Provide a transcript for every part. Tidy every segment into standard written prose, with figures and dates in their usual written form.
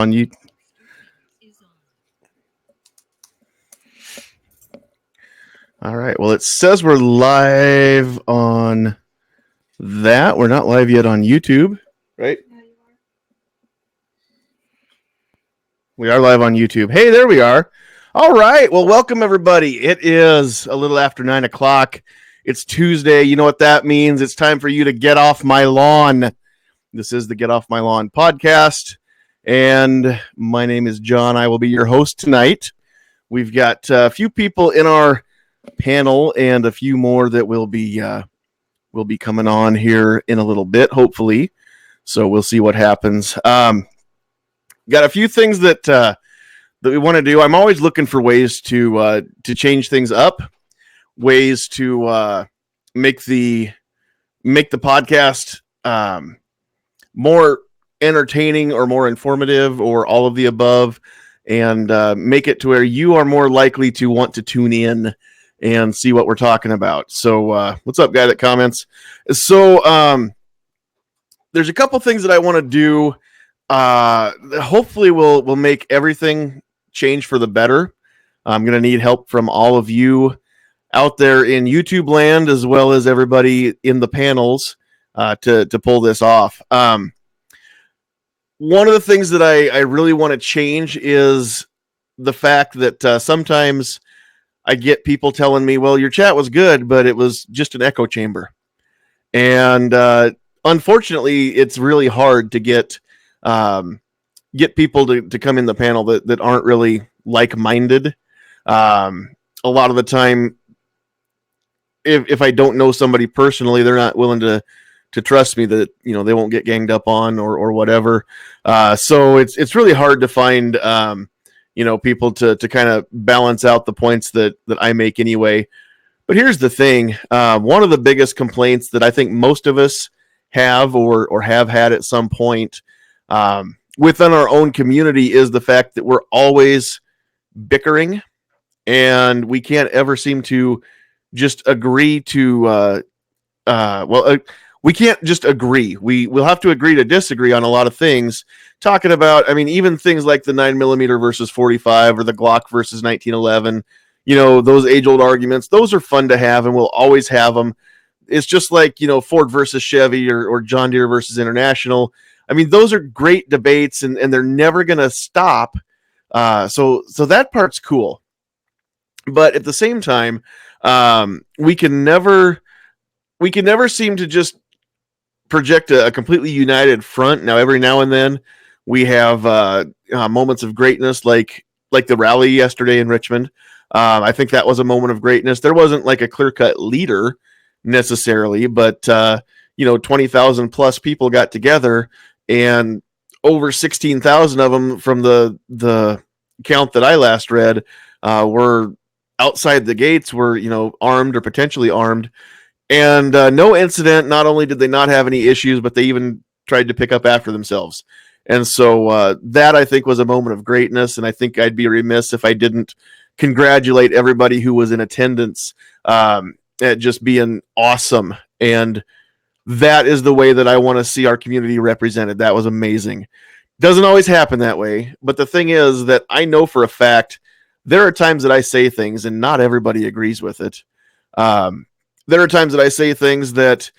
on you. All right. Well, it says we're live on that. We're not live yet on YouTube, right? We are live on YouTube. Hey, there we are. All right. Well, welcome everybody. It is a little after 9:00. It's Tuesday. You know what that means? It's time for you to get off my lawn. This is the Get Off My Lawn podcast, and my name is John. I will be your host tonight. We've got a few people in our panel and a few more that will be coming on here in a little bit, hopefully. So we'll see what happens. Got a few things that we want to do. I'm always looking for ways to change things up, ways to make the podcast more entertaining or more informative or all of the above, and make it to where you are more likely to want to tune in and see what we're talking about. So what's up, guy that comments? So there's a couple things that I want to do. Hopefully we'll make everything change for the better. I'm going to need help from all of you out there in YouTube land, as well as everybody in the panels to pull this off. One of the things that I really want to change is the fact that sometimes I get people telling me, well, your chat was good, but it was just an echo chamber. And unfortunately, it's really hard to get people to come in the panel that aren't really like-minded. A lot of the time, if I don't know somebody personally, they're not willing to trust me that, you know, they won't get ganged up on or whatever. So it's really hard to find people to kind of balance out the points that I make anyway. But here's the thing. One of the biggest complaints that I think most of us have or have had at some point within our own community is the fact that we're always bickering, and we can't ever seem to just agree to we can't just agree. We'll have to agree to disagree on a lot of things. Talking about, I mean, even things like the 9mm versus 45 or the Glock versus 1911, those age-old arguments, those are fun to have, and we'll always have them. It's just like, Ford versus Chevy or John Deere versus International. I mean, those are great debates, and they're never going to stop. So that part's cool. But at the same time, we can never seem to just project a completely united front. Now, every now and then we have moments of greatness, like the rally yesterday in Richmond. I think that was a moment of greatness. There wasn't like a clear-cut leader necessarily, but 20,000 plus people got together, and over 16,000 of them from the count that I last read were outside the gates, were armed or potentially armed. And no incident. Not only did they not have any issues, but they even tried to pick up after themselves. And so that, I think, was a moment of greatness. And I think I'd be remiss if I didn't congratulate everybody who was in attendance at just being awesome. And that is the way that I want to see our community represented. That was amazing. Doesn't always happen that way. But the thing is that I know for a fact there are times that I say things and not everybody agrees with it. There are times that I say things that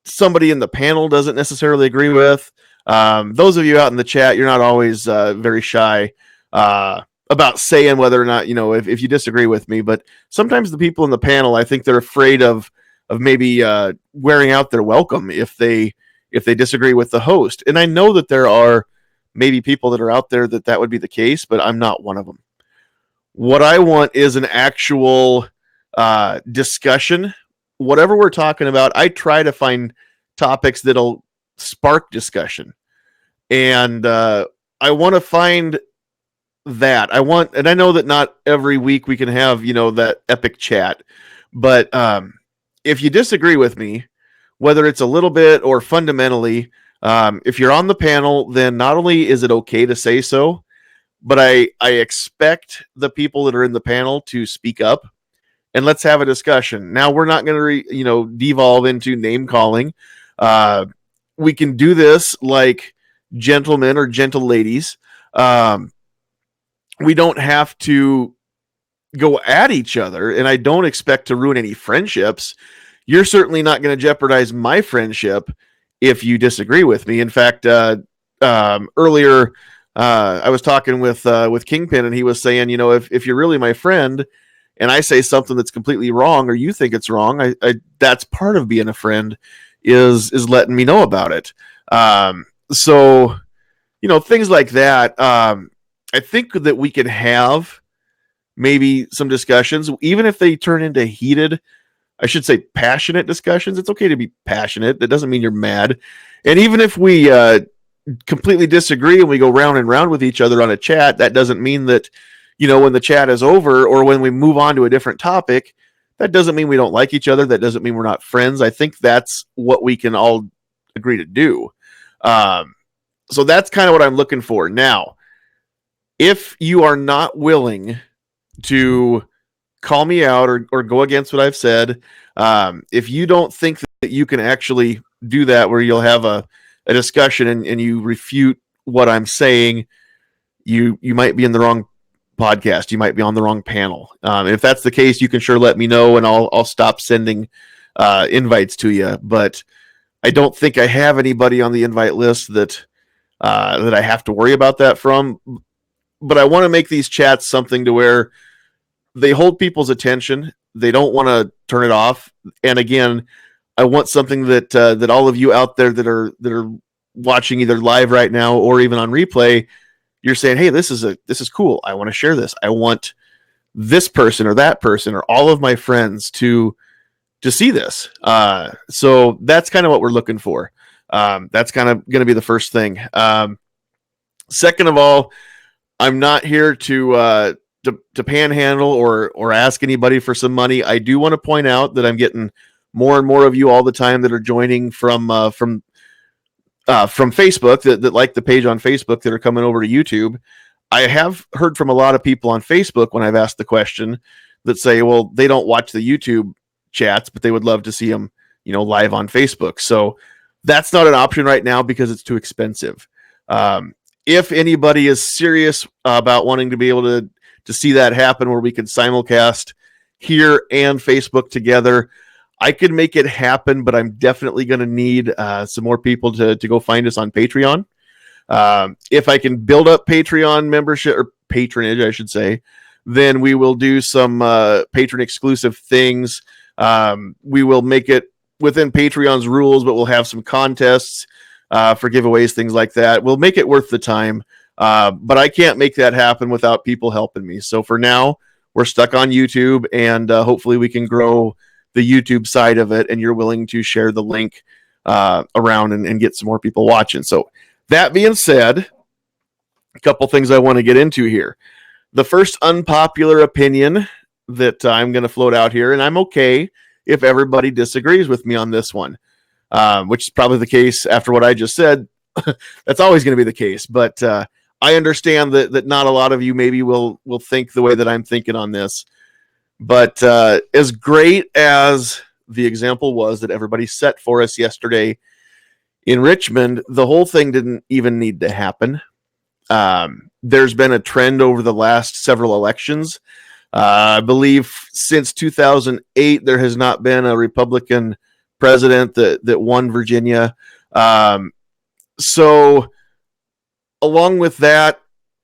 somebody in the panel doesn't necessarily agree with. Those of you out in the chat, you're not always very shy about saying whether or not, if you disagree with me. But sometimes the people in the panel, I think they're afraid of maybe wearing out their welcome if they disagree with the host. And I know that there are maybe people that are out there that would be the case, but I'm not one of them. What I want is an actual discussion. Whatever we're talking about, I try to find topics that'll spark discussion, and I want to find that. And I know that not every week we can have that epic chat, but if you disagree with me, whether it's a little bit or fundamentally, if you're on the panel, then not only is it okay to say so, but I expect the people that are in the panel to speak up and let's have a discussion. Now, we're not going to, devolve into name calling. We can do this like gentlemen or gentle ladies. We don't have to go at each other, and I don't expect to ruin any friendships. You're certainly not going to jeopardize my friendship if you disagree with me. In fact, earlier I was talking with Kingpin, and he was saying, if you're really my friend, and I say something that's completely wrong, or you think it's wrong, I that's part of being a friend, is letting me know about it. So things like that. I think that we can have maybe some discussions, even if they turn into heated, I should say passionate discussions. It's okay to be passionate. That doesn't mean you're mad. And even if we completely disagree and we go round and round with each other on a chat, that doesn't mean that, when the chat is over or when we move on to a different topic, that doesn't mean we don't like each other. That doesn't mean we're not friends. I think that's what we can all agree to do. So that's kind of what I'm looking for. Now, if you are not willing to call me out or go against what I've said, if you don't think that you can actually do that where you'll have a discussion and you refute what I'm saying, you might be in the wrong podcast. You might be on the wrong panel. If that's the case, you can sure let me know, and I'll stop sending invites to you. But I don't think I have anybody on the invite list that I have to worry about that from. But I want to make these chats something to where they hold people's attention. They don't want to turn it off. And again, I want something that all of you out there that are watching either live right now or even on replay, you're saying, hey, this is cool. I want to share this. I want this person or that person or all of my friends to see this. So that's kind of what we're looking for. That's kind of going to be the first thing. Second of all, I'm not here to panhandle or ask anybody for some money. I do want to point out that I'm getting more and more of you all the time that are joining from Facebook that like the page on Facebook that are coming over to YouTube. I have heard from a lot of people on Facebook when I've asked the question that say, well, they don't watch the YouTube chats, but they would love to see them, live on Facebook. So that's not an option right now because it's too expensive. If anybody is serious about wanting to be able to see that happen where we can simulcast here and Facebook together, I could make it happen, but I'm definitely going to need some more people to go find us on Patreon. If I can build up Patreon membership or patronage, I should say, then we will do some patron exclusive things. We will make it within Patreon's rules, but we'll have some contests for giveaways, things like that. We'll make it worth the time. But I can't make that happen without people helping me. So for now, we're stuck on YouTube, and hopefully we can grow the YouTube side of it, and you're willing to share the link around and get some more people watching. So that being said, a couple things I want to get into here. The first unpopular opinion that I'm going to float out here, and I'm okay if everybody disagrees with me on this one, which is probably the case after what I just said. That's always going to be the case. But I understand that not a lot of you maybe will think the way that I'm thinking on this. But as great as the example was that everybody set for us yesterday in Richmond, the whole thing didn't even need to happen. There's been a trend over the last several elections. I believe since 2008, there has not been a Republican president that won Virginia. So along with that,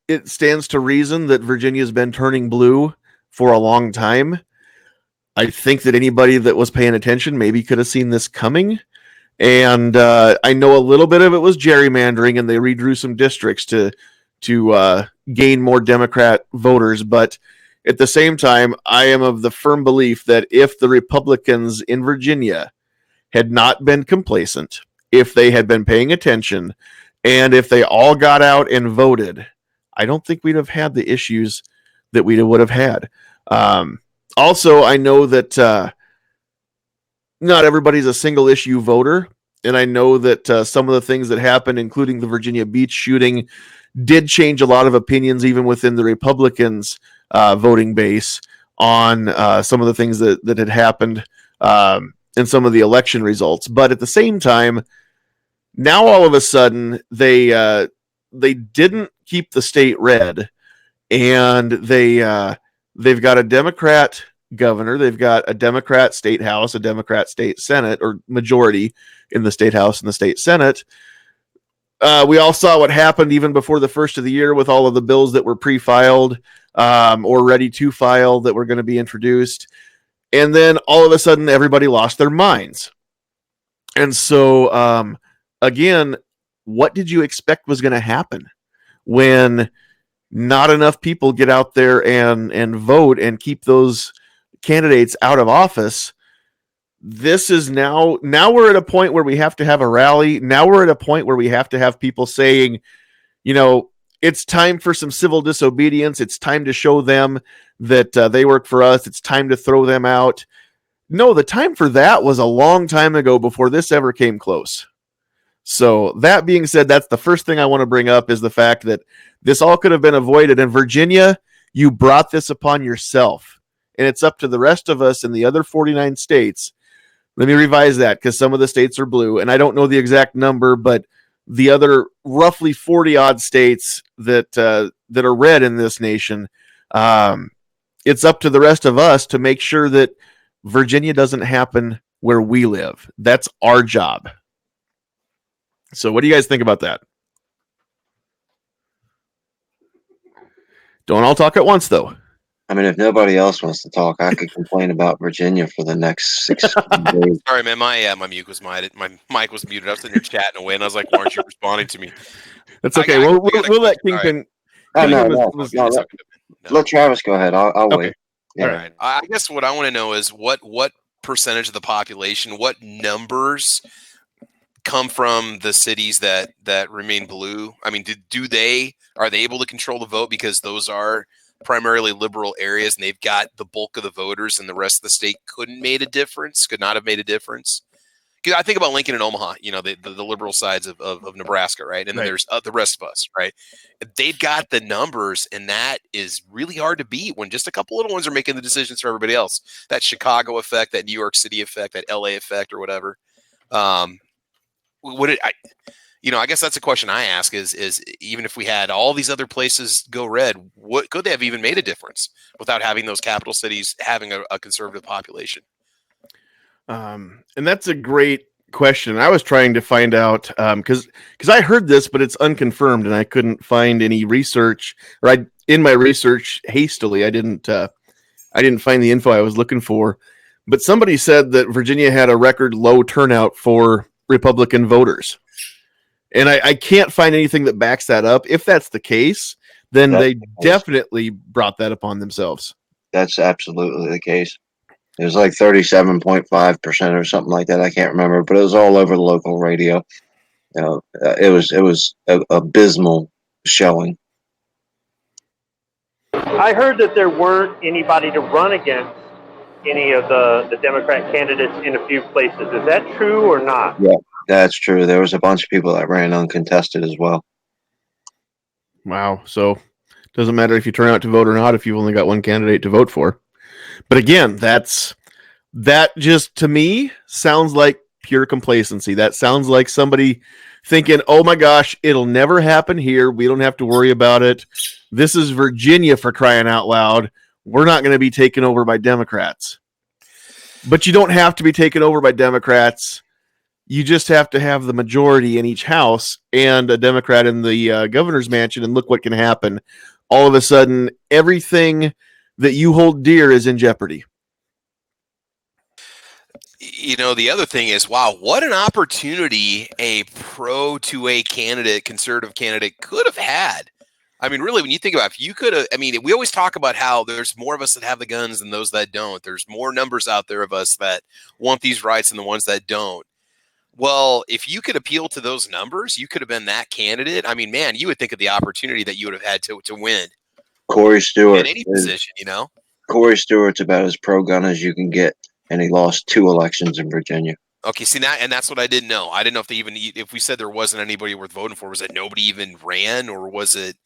it stands to reason that Virginia's been turning blue for a long time. I think that anybody that was paying attention maybe could have seen this coming. And I know a little bit of it was gerrymandering, and they redrew some districts to gain more Democrat voters. But at the same time, I am of the firm belief that if the Republicans in Virginia had not been complacent, if they had been paying attention, and if they all got out and voted, I don't think we'd have had the issues that we would have had. Also, I know that not everybody's a single issue voter. And I know that some of the things that happened, including the Virginia Beach shooting, did change a lot of opinions, even within the Republicans' voting base, on some of the things that had happened in some of the election results. But at the same time, Now all of a sudden they didn't keep the state red, and they've got a Democrat governor, they've got a Democrat state house, a Democrat state senate, or majority in the state house and the state senate. We all saw what happened even before the first of the year with all of the bills that were pre-filed or ready to file that were going to be introduced. And then all of a sudden, everybody lost their minds. And so, again, what did you expect was going to happen when not enough people get out there and vote and keep those candidates out of office? This is now we're at a point where we have to have a rally. Now we're at a point where we have to have people saying, it's time for some civil disobedience. It's time to show them that they work for us. It's time to throw them out. No, the time for that was a long time ago before this ever came close. So that being said, that's the first thing I want to bring up is the fact that this all could have been avoided. In Virginia, you brought this upon yourself, and it's up to the rest of us in the other 49 states. Let me revise that because some of the states are blue, and I don't know the exact number, but the other roughly 40 odd states that are red in this nation, it's up to the rest of us to make sure that Virginia doesn't happen where we live. That's our job. So what do you guys think about that? Don't all talk at once, though. I mean, if nobody else wants to talk, I could complain about Virginia for the next 6 days. Sorry, man. My mute was muted. My mic was muted. I was sitting here chatting away, and I was like, "Why aren't you responding to me?" That's okay. We'll let Kingpin. No. Let Travis go ahead. I'll okay. wait. Yeah. All right. I guess what I want to know is what percentage of the population, what numbers come from the cities that remain blue? I mean, are they able to control the vote because those are primarily liberal areas and they've got the bulk of the voters and the rest of the state could not have made a difference? I think about Lincoln and Omaha, the liberal sides of Nebraska, right? And then there's the rest of us, right? They've got the numbers, and that is really hard to beat when just a couple little ones are making the decisions for everybody else. That Chicago effect, that New York City effect, that LA effect, or whatever. I guess that's a question I ask is even if we had all these other places go red, what could they have even made a difference without having those capital cities having a conservative population? And that's a great question. I was trying to find out because I heard this, but it's unconfirmed, and I couldn't find any research. Or in my research hastily, I didn't find the info I was looking for. But somebody said that Virginia had a record low turnout for Republican voters, and I can't find anything that backs that up. If that's the case, then they definitely brought that upon themselves. That's absolutely the case. It was like 37.5% or something like that. I can't remember, but it was all over the local radio. It was an abysmal showing. I heard that there weren't anybody to run against any of the Democrat candidates in a few places. Is that true or not? Yeah, that's true. There was a bunch of people that ran uncontested as well. Wow. So it doesn't matter if you turn out to vote or not if you've only got one candidate to vote for. But again, that just to me sounds like pure complacency. That sounds like somebody thinking, oh my gosh, it'll never happen here. We don't have to worry about it. This is Virginia, for crying out loud. We're not going to be taken over by Democrats. But you don't have to be taken over by Democrats. You just have to have the majority in each house and a Democrat in the governor's mansion, and look what can happen. All of a sudden, everything that you hold dear is in jeopardy. The other thing is, wow, what an opportunity a pro-2A candidate, conservative candidate could have had. I mean, really, when you think about it, if you could have, we always talk about how there's more of us that have the guns than those that don't. There's more numbers out there of us that want these rights than the ones that don't. Well, if you could appeal to those numbers, you could have been that candidate. I mean, man, you would think of the opportunity that you would have had to win. Corey Stewart. In any position, Corey Stewart's about as pro-gun as you can get, and he lost 2 elections in Virginia. Okay, see that, and that's what I didn't know. I didn't know if we said there wasn't anybody worth voting for, was it nobody even ran, or was it,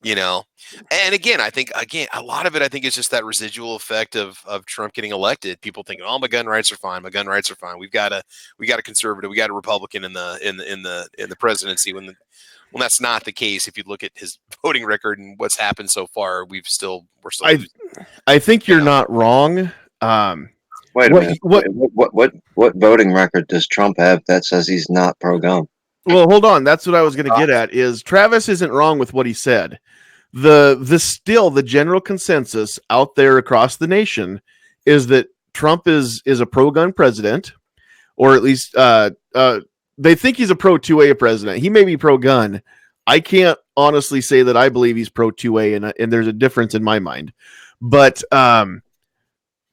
you know. And again, I think a lot of it, I think, is just that residual effect of Trump getting elected. People thinking, "Oh, my gun rights are fine. My gun rights are fine. We got a conservative, we got a Republican in the presidency." When that's not the case. If you look at his voting record and what's happened so far, we're still losing. I think you're You know? not wrong. Wait a What- minute. what- What voting record does Trump have that says he's not pro-gun? Well, hold on. That's what I was going to get at. Is Travis isn't wrong with what he said. The general consensus out there across the nation is that Trump is a pro-gun president, or at least they think he's a pro-2A president. He may be pro-gun. I can't honestly say that I believe he's pro-2A, and there's a difference in my mind. But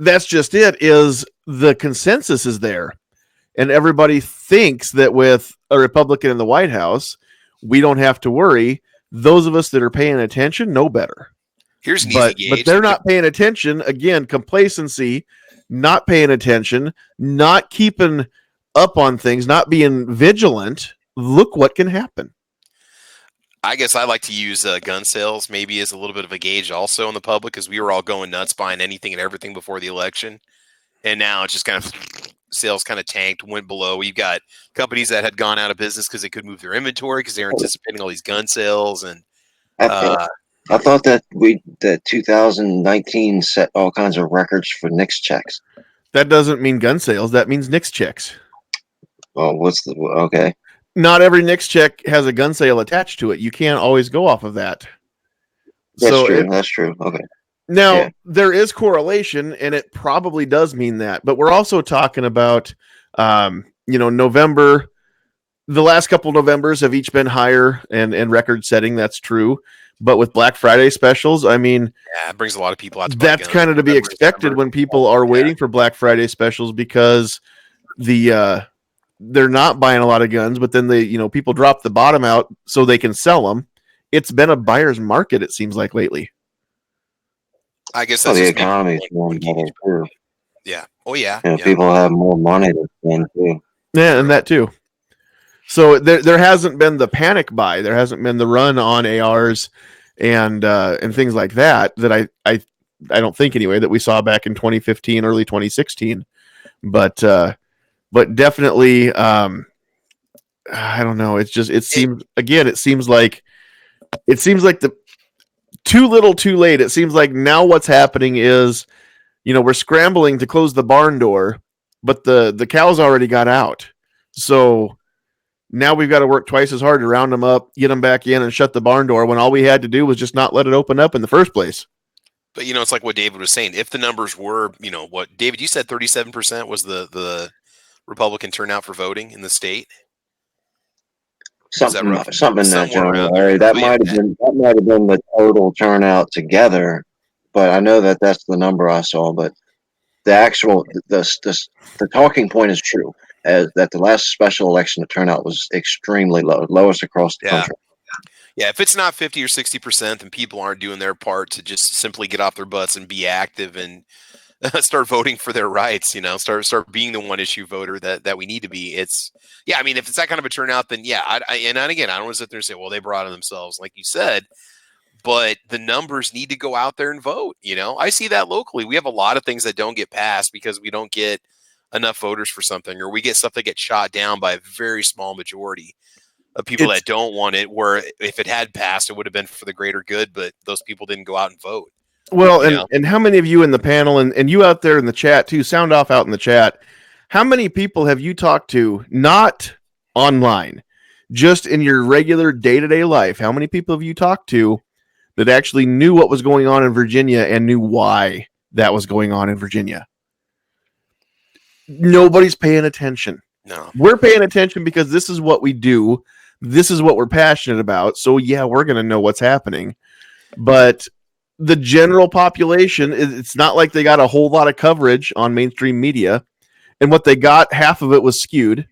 that's just it. Is the consensus is there, and everybody thinks that with a Republican in the White House, we don't have to worry. Those of us that are paying attention know better. Here's an easy gauge. But they're not paying attention. Again, complacency, not paying attention, not keeping up on things, not being vigilant. Look what can happen. I guess I like to use gun sales maybe as a little bit of a gauge also in the public, because we were all going nuts buying anything and everything before the election. And now it's just kind of sales kind of tanked, went below. You've got companies that had gone out of business because they couldn't move their inventory because they were anticipating all these gun sales. And I thought that 2019 set all kinds of records for NICS checks. That doesn't mean gun sales. That means NICS checks. Oh, okay? Not every NICS check has a gun sale attached to it. You can't always go off of that. That's true. Okay. Now, there is correlation, and it probably does mean that. But we're also talking about, November. The last couple of Novembers have each been higher and record-setting. That's true. But with Black Friday specials, I mean, it brings a lot of people out to buy that's guns. kind of to be expected when people are waiting for Black Friday specials, because they're not buying a lot of guns, but then people drop the bottom out so they can sell them. It's been a buyer's market, it seems like, lately. I guess that's the economy is more better too. Yeah. Oh yeah. People have more money to spend too. Yeah, and that too. So there hasn't been the panic buy. There hasn't been the run on ARs and things like that I don't think anyway that we saw back in 2015, early 2016. But definitely, I don't know. It seems like the too little, too late. It seems like now what's happening is, we're scrambling to close the barn door, but the cows already got out. So now we've got to work twice as hard to round them up, get them back in, and shut the barn door when all we had to do was just not let it open up in the first place. But, it's like what David was saying. If the numbers were, what David, you said 37% was the Republican turnout for voting in the state. Something in that general area. That might have been the total turnout together, but I know that's the number I saw. But the actual the talking point is true, as that the last special election the turnout was extremely low, lowest across the country. Yeah, if it's not 50 or 60%, then people aren't doing their part to just simply get off their butts and be active and start voting for their rights. Start being the one issue voter that we need to be. If it's that kind of a turnout, then again, I don't want to sit there and say, well, they brought it themselves, like you said. But the numbers need to go out there and vote. I see that locally. We have a lot of things that don't get passed because we don't get enough voters for something, or we get stuff that gets shot down by a very small majority of people that don't want it, where if it had passed, it would have been for the greater good, but those people didn't go out and vote. Well, and how many of you in the panel and you out there in the chat too, sound off out in the chat, how many people have you talked to, not online, just in your regular day-to-day life? How many people have you talked to that actually knew what was going on in Virginia and knew why that was going on in Virginia? Nobody's paying attention. No. We're paying attention because this is what we do. This is what we're passionate about. So yeah, we're going to know what's happening. But the general population, it's not like they got a whole lot of coverage on mainstream media. And what they got, half of it was skewed.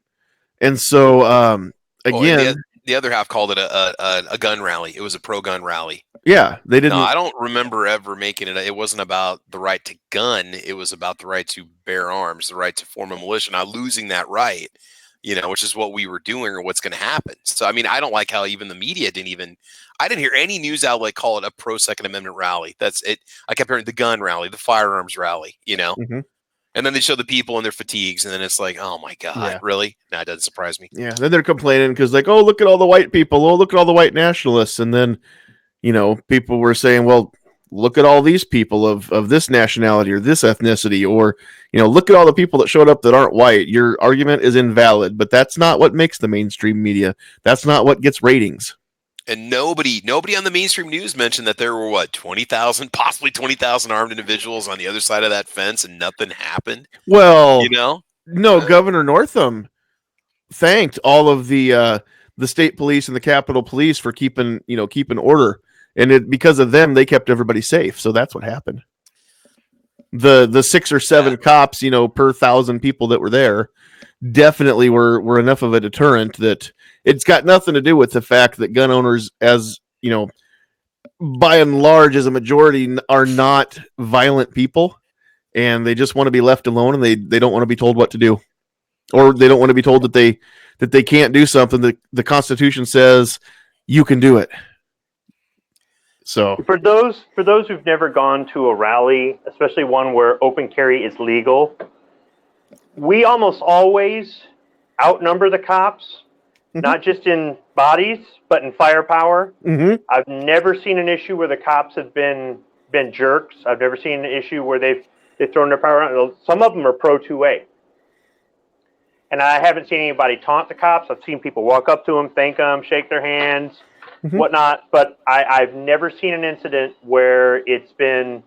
And so, again... the other half called it a gun rally. It was a pro-gun rally. Yeah, they didn't... No, I don't remember ever making it. It wasn't about the right to gun. It was about the right to bear arms, the right to form a militia. Now, losing that right which is what we were doing or what's going to happen. So, I mean, I don't like how even the media I didn't hear any news outlet call it a pro Second Amendment rally. That's it. I kept hearing the gun rally, the firearms rally, Mm-hmm. and then they show the people in their fatigues. And then it's like, oh my God, really? No, it doesn't surprise me. Yeah. Then they're complaining because like, oh, look at all the white people. Oh, look at all the white nationalists. And then, people were saying, well, look at all these people of this nationality or this ethnicity, or, look at all the people that showed up that aren't white. Your argument is invalid, but that's not what makes the mainstream media. That's not what gets ratings. And nobody on the mainstream news mentioned that there were 20,000, possibly 20,000 armed individuals on the other side of that fence, and nothing happened. Well, no, Governor Northam thanked all of the state police and the Capitol Police for keeping order. And because of them, they kept everybody safe. So that's what happened. The 6 or 7 cops, per 1,000 people that were there, definitely were enough of a deterrent that it's got nothing to do with the fact that gun owners, as by and large, as a majority, are not violent people, and they just want to be left alone, and they don't want to be told what to do, or they don't want to be told that they can't do something that the Constitution says you can do it. So for those who've never gone to a rally, especially one where open carry is legal, we almost always outnumber the cops, not just in bodies, but in firepower. Mm-hmm. I've never seen an issue where the cops have been jerks. I've never seen an issue where they've thrown their power around. Some of them are pro 2A. And I haven't seen anybody taunt the cops. I've seen people walk up to them, thank them, shake their hands, whatnot. But I've never seen an incident where it's been,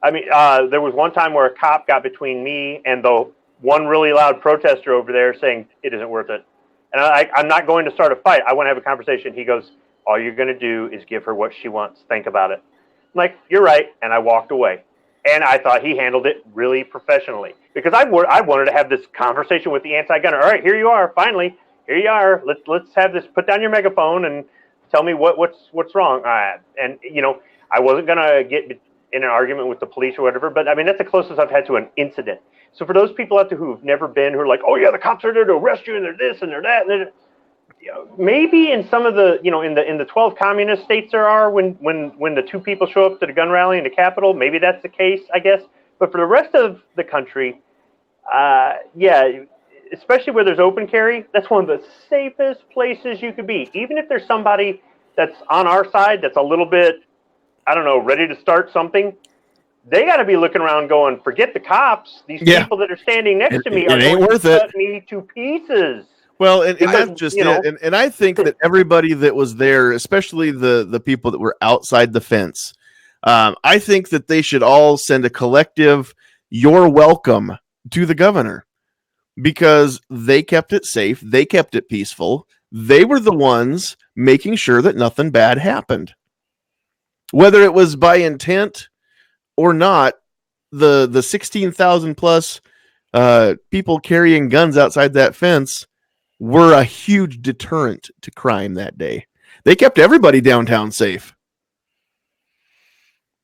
there was one time where a cop got between me and the one really loud protester over there saying, it isn't worth it. And I'm not going to start a fight. I want to have a conversation. He goes, all you're going to do is give her what she wants. Think about it. I'm like, you're right. And I walked away. And I thought he handled it really professionally, because I wanted to have this conversation with the anti-gunner. All right, here you are. Finally, here you are. Let's have this. Put down your megaphone and tell me what's wrong. And I wasn't gonna get in an argument with the police or whatever, but that's the closest I've had to an incident. So for those people out there who've never been, who are like, oh yeah, the cops are there to arrest you, and they're this and they're that, and they're, maybe in some of the in the 12 communist states there are when the 2 people show up to the gun rally in the Capitol, maybe that's the case, I guess. But for the rest of the country, especially where there's open carry, that's one of the safest places you could be. Even if there's somebody that's on our side that's a little bit, ready to start something, they got to be looking around going, forget the cops. These people that are standing next to me are going to cut me to pieces. Well, and that's just it. And I think that everybody that was there, especially the people that were outside the fence, I think that they should all send a collective, you're welcome to the governor, because they kept it safe. They kept it peaceful. They were the ones making sure that nothing bad happened. Whether it was by intent or not, the 16,000 plus people carrying guns outside that fence were a huge deterrent to crime that day. They kept everybody downtown safe.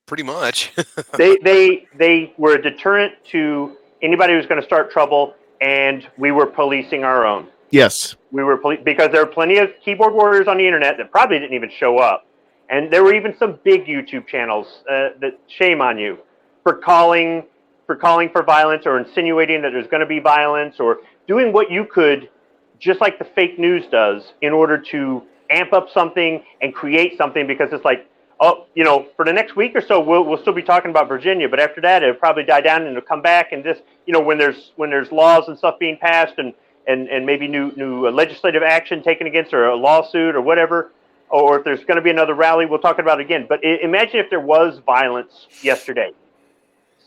Pretty much. they were a deterrent to anybody who's going to start trouble, and we were policing our own. Yes. We were because there are plenty of keyboard warriors on the internet that probably didn't even show up. And there were even some big YouTube channels that, shame on you, for calling for violence, or insinuating that there's going to be violence, or doing what you could, just like the fake news does, in order to amp up something and create something, because it's like, oh, for the next week or so, we'll still be talking about Virginia, but after that, it'll probably die down and it'll come back. And this, when there's laws and stuff being passed, and maybe new legislative action taken against, or a lawsuit or whatever, or if there's going to be another rally, we'll talk about it again. But imagine if there was violence yesterday.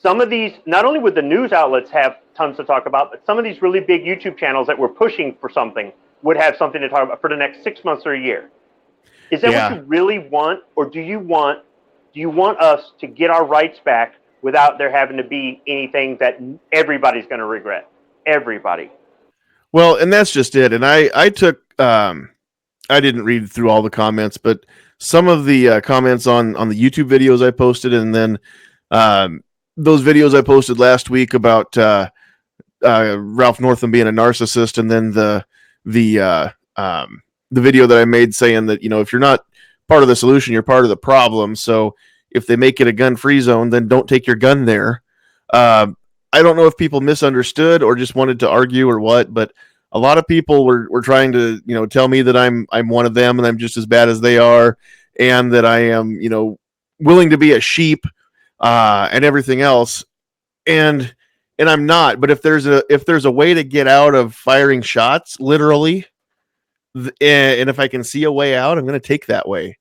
Some of these, not only would the news outlets have tons to talk about, but some of these really big YouTube channels that were pushing for something would have something to talk about for the next 6 months or a year. Is that what you really want? Or do you want us to get our rights back without there having to be anything that everybody's going to regret? Everybody. Well, and that's just it. And I took, I didn't read through all the comments, but some of the comments on the YouTube videos I posted, and then those videos I posted last week about Ralph Northam being a narcissist, and then the video that I made saying that, you know, if you're not part of the solution, you're part of the problem. So if they make it a gun-free zone, then don't take your gun there. I don't know if people misunderstood or just wanted to argue or what, but a lot of people were trying to, you know, tell me that I'm one of them and I'm just as bad as they are, and that I am, you know, willing to be a sheep and everything else. And I'm not. But if there's a way to get out of firing shots, literally, and if I can see a way out, I'm going to take that way,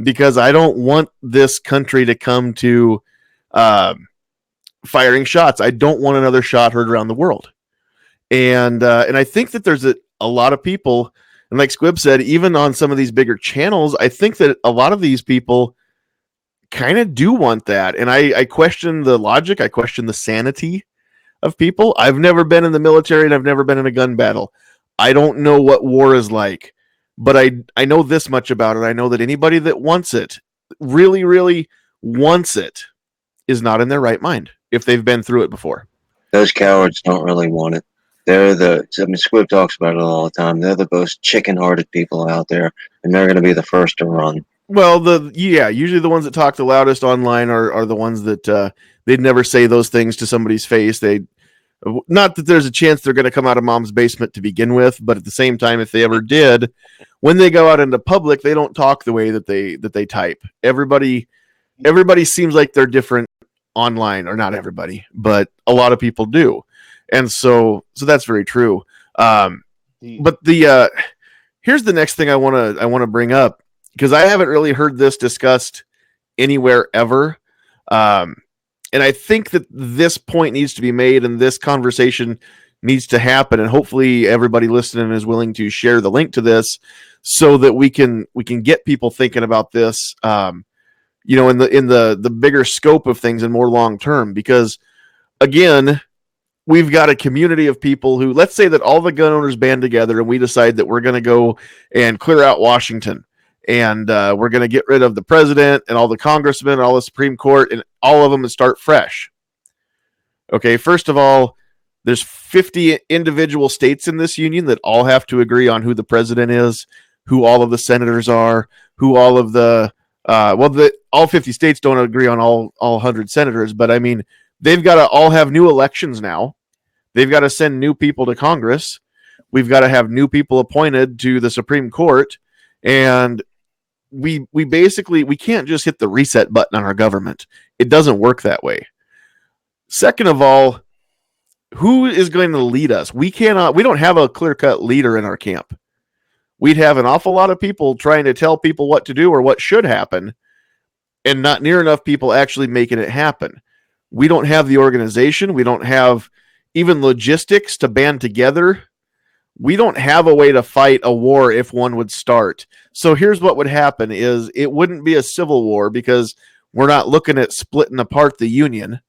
because I don't want this country to come to firing shots. I don't want another shot heard around the world. And I think that there's a lot of people, and like Squib said, even on some of these bigger channels, I think that a lot of these people kind of do want that. And I question the logic. I question the sanity of people. I've never been in the military and I've never been in a gun battle. I don't know what war is like, but I know this much about it. I know that anybody that wants it, really, really wants it, is not in their right mind if they've been through it before. Those cowards don't really want it. Squib talks about it all the time. They're the most chicken-hearted people out there, and they're going to be the first to run. Well, usually the ones that talk the loudest online are the ones that they'd never say those things to somebody's face. Not that there's a chance they're going to come out of mom's basement to begin with, but at the same time, if they ever did, when they go out into public, they don't talk the way that they type. Everybody seems like they're different online, or not everybody, but a lot of people do. And so that's very true. But here's the next thing I want to bring up, because I haven't really heard this discussed anywhere ever. And I think that this point needs to be made, and this conversation needs to happen. And hopefully everybody listening is willing to share the link to this, so that we can get people thinking about this, you know, in the bigger scope of things and more long term. Because again, we've got a community of people who, let's say that all the gun owners band together and we decide that we're going to go and clear out Washington, and we're going to get rid of the president and all the congressmen and all the Supreme Court and all of them, and start fresh. Okay, first of all, there's 50 individual states in this union that all have to agree on who the president is, who all of the senators are, who all of the all 50 states don't agree on all 100 senators, but I mean, they've got to all have new elections now. They've got to send new people to Congress. We've got to have new people appointed to the Supreme Court, and we basically, we can't just hit the reset button on our government. It doesn't work that way. Second of all, who is going to lead us? We don't have a clear-cut leader in our camp. We'd have an awful lot of people trying to tell people what to do or what should happen, and not near enough people actually making it happen. We don't have the organization. We don't have even logistics to band together. We don't have a way to fight a war if one would start. So here's what would happen is, it wouldn't be a civil war, because we're not looking at splitting apart the Union.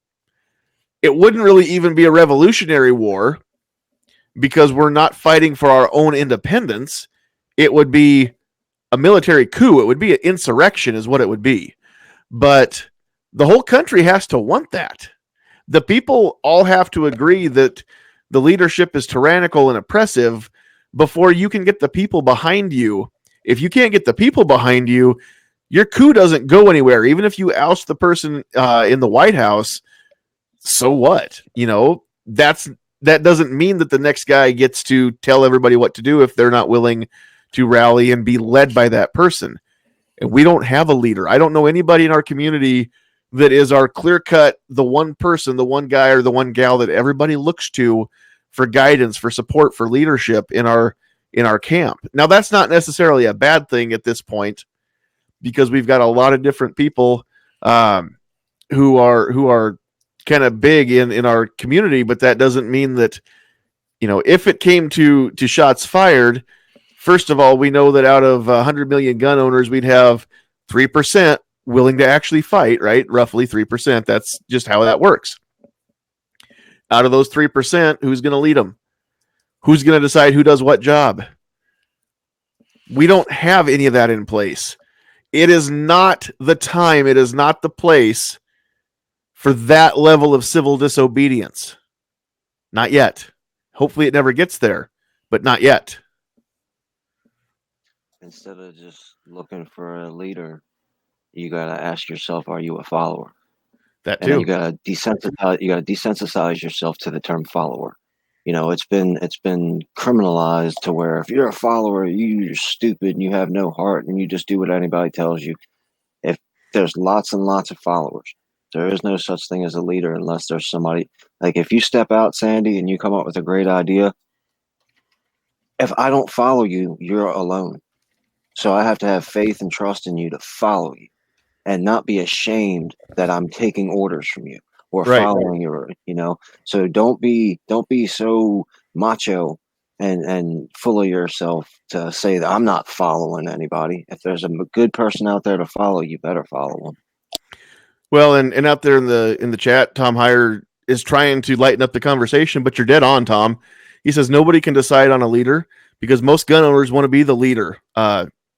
It wouldn't really even be a revolutionary war, because we're not fighting for our own independence. It would be a military coup. It would be an insurrection is what it would be. But the whole country has to want that. The people all have to agree that the leadership is tyrannical and oppressive before you can get the people behind you. If you can't get the people behind you, your coup doesn't go anywhere. Even if you oust the person in the White House, so what? You know, that doesn't mean that the next guy gets to tell everybody what to do if they're not willing to rally and be led by that person. And we don't have a leader. I don't know anybody in our community that is our clear-cut, the one person, the one guy or the one gal that everybody looks to for guidance, for support, for leadership in our camp. Now, that's not necessarily a bad thing at this point, because we've got a lot of different people who are kind of big in our community, but that doesn't mean that, you know, if it came to shots fired, first of all, we know that out of 100 million gun owners, we'd have 3% willing to actually fight, right? Roughly 3%. That's just how that works. Out of those 3%, who's going to lead them? Who's going to decide who does what job? We don't have any of that in place. It is not the time. It is not the place for that level of civil disobedience. Not yet. Hopefully it never gets there, but not yet. Instead of just looking for a leader, you gotta ask yourself, are you a follower? That And then too. you gotta desensitize yourself to the term follower. It's been criminalized to where if you're a follower, you're stupid and you have no heart and you just do what anybody tells you. If there's lots and lots of followers, there is no such thing as a leader unless there's somebody like if you step out, Sandy, and you come up with a great idea. If I don't follow you, you're alone. So I have to have faith and trust in you to follow you and not be ashamed that I'm taking orders from you or Right. following your. So don't be so macho and full of yourself to say that I'm not following anybody. If there's a good person out there to follow, you better follow them. Well, and out there in the chat, Tom Heyer is trying to lighten up the conversation, but you're dead on, Tom. He says nobody can decide on a leader because most gun owners want to be the leader.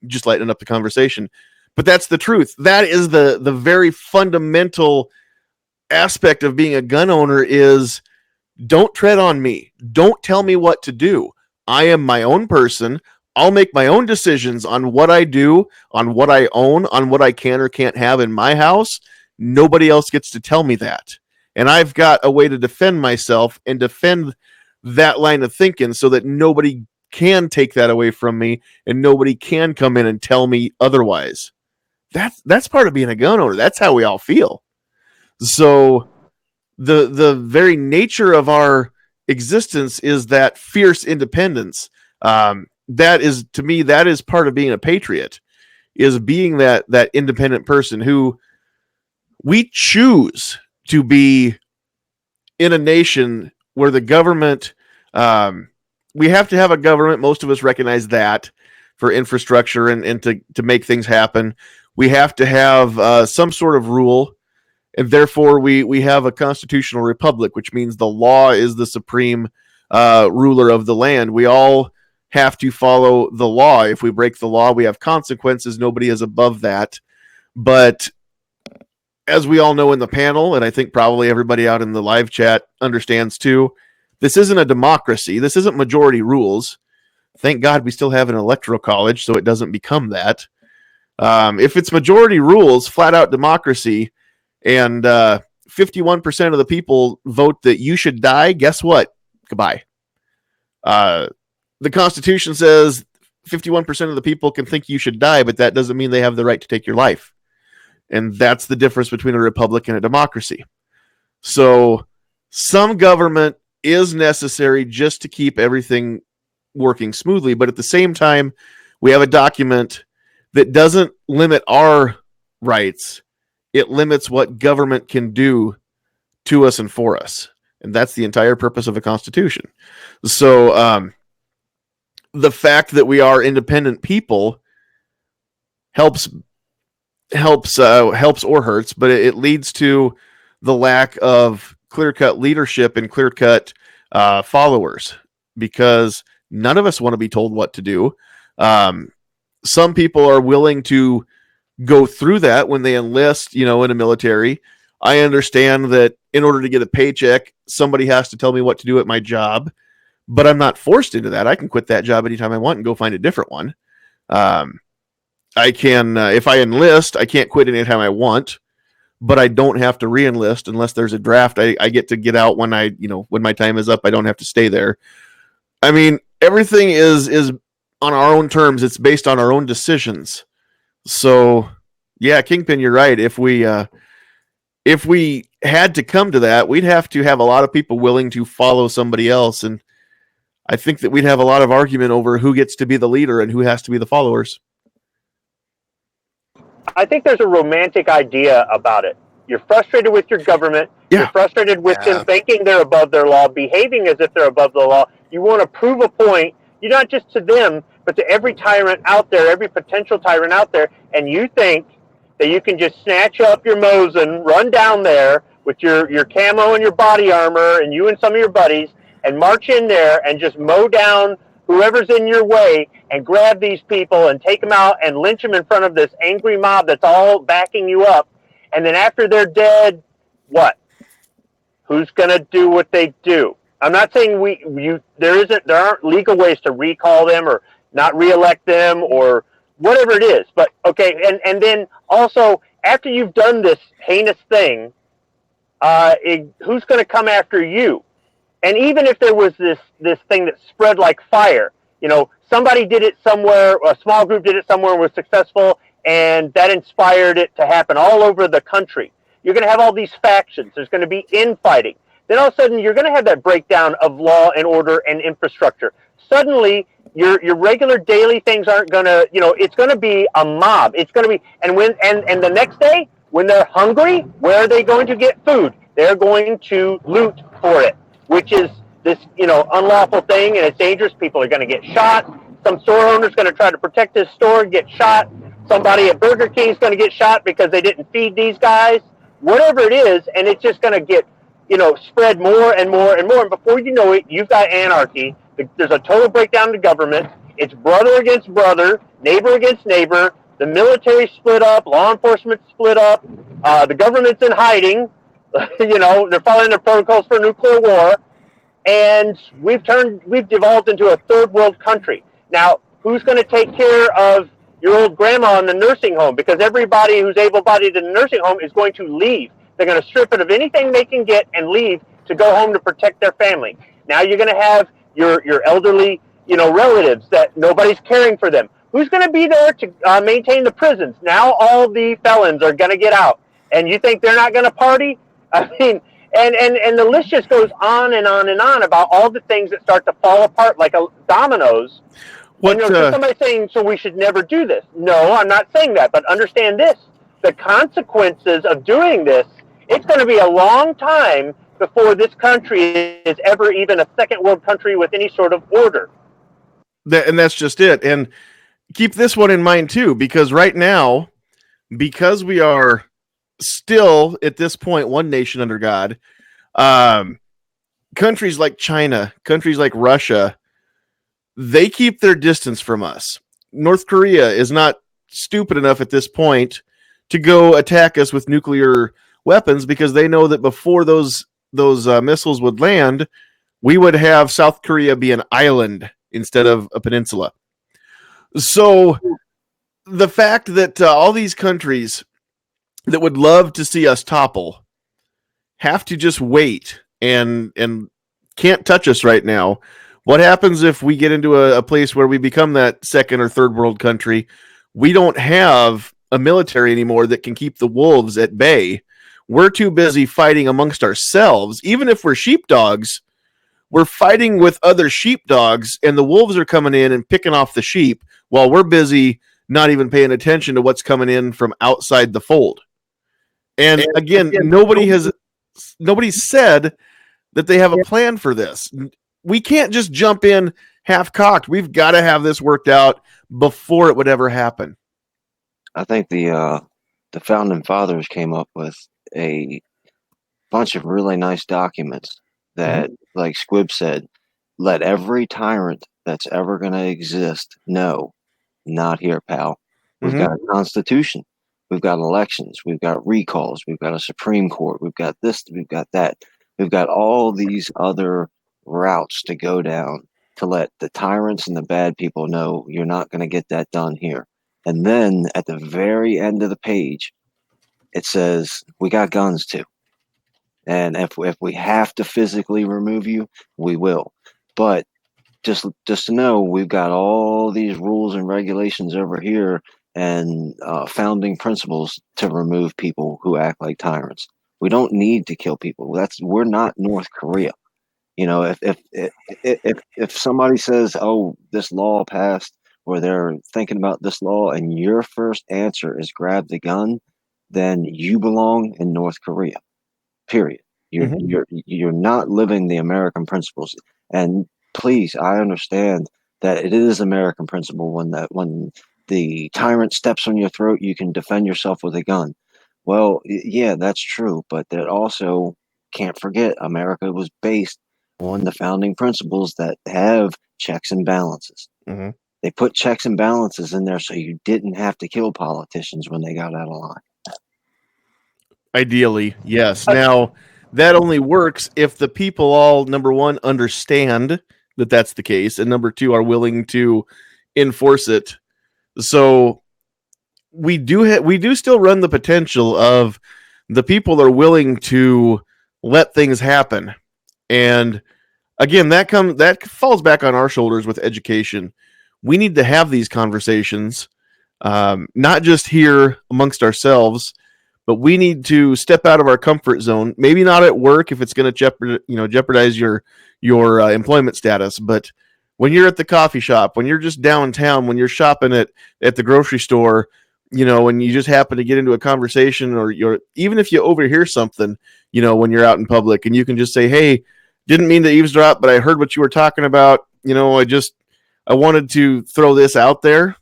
Just lightening up the conversation. But that's the truth. That is the very fundamental aspect of being a gun owner is don't tread on me. Don't tell me what to do. I am my own person. I'll make my own decisions on what I do, on what I own, on what I can or can't have in my house. Nobody else gets to tell me that. And I've got a way to defend myself and defend that line of thinking so that nobody can take that away from me and nobody can come in and tell me otherwise. That's part of being a gun owner. That's how we all feel. So the very nature of our existence is that fierce independence. That is, to me, that is part of being a patriot, is being that independent person who we choose to be in a nation where the government, we have to have a government. Most of us recognize that for infrastructure and to make things happen. We have to have some sort of rule. And therefore, we have a constitutional republic, which means the law is the supreme ruler of the land. We all have to follow the law. If we break the law, we have consequences. Nobody is above that. But as we all know in the panel, and I think probably everybody out in the live chat understands too, this isn't a democracy. This isn't majority rules. Thank God we still have an electoral college, so it doesn't become that. If it's majority rules, flat out democracy, and 51% of the people vote that you should die, guess what? Goodbye. The Constitution says 51% of the people can think you should die, but that doesn't mean they have the right to take your life. And that's the difference between a republic and a democracy. So some government is necessary just to keep everything working smoothly. But at the same time, we have a document that doesn't limit our rights. It limits what government can do to us and for us. And that's the entire purpose of a constitution. So the fact that we are independent people helps or hurts, but it leads to the lack of clear-cut leadership and clear-cut followers, because none of us want to be told what to do. Some people are willing to go through that when they enlist, in a military. I understand that in order to get a paycheck, somebody has to tell me what to do at my job, but I'm not forced into that. I can quit that job anytime I want and go find a different one. I can, if I enlist, I can't quit anytime I want, but I don't have to re-enlist unless there's a draft. I get to get out when when my time is up. I don't have to stay there. I mean, everything is on our own terms. It's based on our own decisions. So, yeah, Kingpin, you're right. If we had to come to that, we'd have to have a lot of people willing to follow somebody else, and I think that we'd have a lot of argument over who gets to be the leader and who has to be the followers. I think there's a romantic idea about it. You're frustrated with your government. Yeah. You're frustrated with them thinking they're above their law, behaving as if they're above the law. You want to prove a point, not just to them, but to every tyrant out there, every potential tyrant out there. And you think that you can just snatch up your Mosin, run down there with your camo and your body armor, and you and some of your buddies, and march in there and just mow down whoever's in your way and grab these people and take them out and lynch them in front of this angry mob that's all backing you up. And then after they're dead, what? Who's going to do what they do? I'm not saying there aren't legal ways to recall them or not reelect them or whatever it is. But okay, and then also after you've done this heinous thing, who's going to come after you? And even if there was this thing that spread like fire, somebody did it somewhere, a small group did it somewhere and was successful, and that inspired it to happen all over the country. You're going to have all these factions. There's going to be infighting. Then all of a sudden, you're going to have that breakdown of law and order and infrastructure. Suddenly, your regular daily things aren't going to, it's going to be a mob. It's going to be, and the next day, when they're hungry, where are they going to get food? They're going to loot for it, which is this, unlawful thing, and it's dangerous. People are going to get shot. Some store owner's going to try to protect his store, get shot. Somebody at Burger King is going to get shot because they didn't feed these guys. Whatever it is, and it's just going to get, spread more and more and more. And before you know it, you've got anarchy. There's a total breakdown of the government. It's brother against brother, neighbor against neighbor. The military split up, law enforcement split up. The government's in hiding. They're following their protocols for nuclear war. And we've devolved into a third world country. Now, who's going to take care of your old grandma in the nursing home? Because everybody who's able-bodied in the nursing home is going to leave. They're going to strip it of anything they can get and leave to go home to protect their family. Now you're going to have your elderly, relatives that nobody's caring for them. Who's going to be there to maintain the prisons? Now all the felons are going to get out. And you think they're not going to party? I mean, and the list just goes on and on and on about all the things that start to fall apart like dominoes. Somebody's saying, so we should never do this. No, I'm not saying that, but understand this. The consequences of doing this, it's going to be a long time before this country is ever even a second world country with any sort of order. And that's just it. And keep this one in mind too, because right now, because we are still at this point one nation under God, countries like China, countries like Russia, they keep their distance from us. North Korea is not stupid enough at this point to go attack us with nuclear weapons because they know that before those missiles would land, we would have South Korea be an island instead of a peninsula. So the fact that all these countries that would love to see us topple have to just wait and can't touch us right now. What happens if we get into a place where we become that second or third world country? We don't have a military anymore that can keep the wolves at bay. We're too busy fighting amongst ourselves. Even if we're sheepdogs, we're fighting with other sheepdogs, and the wolves are coming in and picking off the sheep while we're busy not even paying attention to what's coming in from outside the fold. And again, nobody said that they have a plan for this. We can't just jump in half-cocked. We've got to have this worked out before it would ever happen. I think the founding fathers came up with a bunch of really nice documents that, like Squibb said, let every tyrant that's ever going to exist know, not here, pal. We've got a constitution. We've got elections. We've got recalls. We've got a Supreme Court. We've got this. We've got that. We've got all these other routes to go down to let the tyrants and the bad people know you're not going to get that done here. And then at the very end of the page, it says, we got guns too. And if we have to physically remove you, we will. But just to know, we've got all these rules and regulations over here and founding principles to remove people who act like tyrants. We don't need to kill people. We're not North Korea. If somebody says, "Oh, this law passed," or they're thinking about this law, and your first answer is grab the gun, then you belong in North Korea. Period. You're not living the American principles. And please, I understand that it is American principle when the tyrant steps on your throat, you can defend yourself with a gun. Well, yeah, that's true, but that also can't forget America was based on the founding principles that have checks and balances. They put checks and balances in there so you didn't have to kill politicians when they got out of line. Ideally, yes. Now, that only works if the people all, number one, understand that that's the case, and number two, are willing to enforce it. So we do still run the potential of the people are willing to let things happen. And again, that falls back on our shoulders with education. We need to have these conversations, not just here amongst ourselves, but we need to step out of our comfort zone. Maybe not at work if it's going to jeopardize your employment status, but when you're at the coffee shop, when you're just downtown, when you're shopping at the grocery store, when you just happen to get into a conversation, or even if you overhear something, when you're out in public, and you can just say, "Hey, didn't mean to eavesdrop, but I heard what you were talking about. I wanted to throw this out there."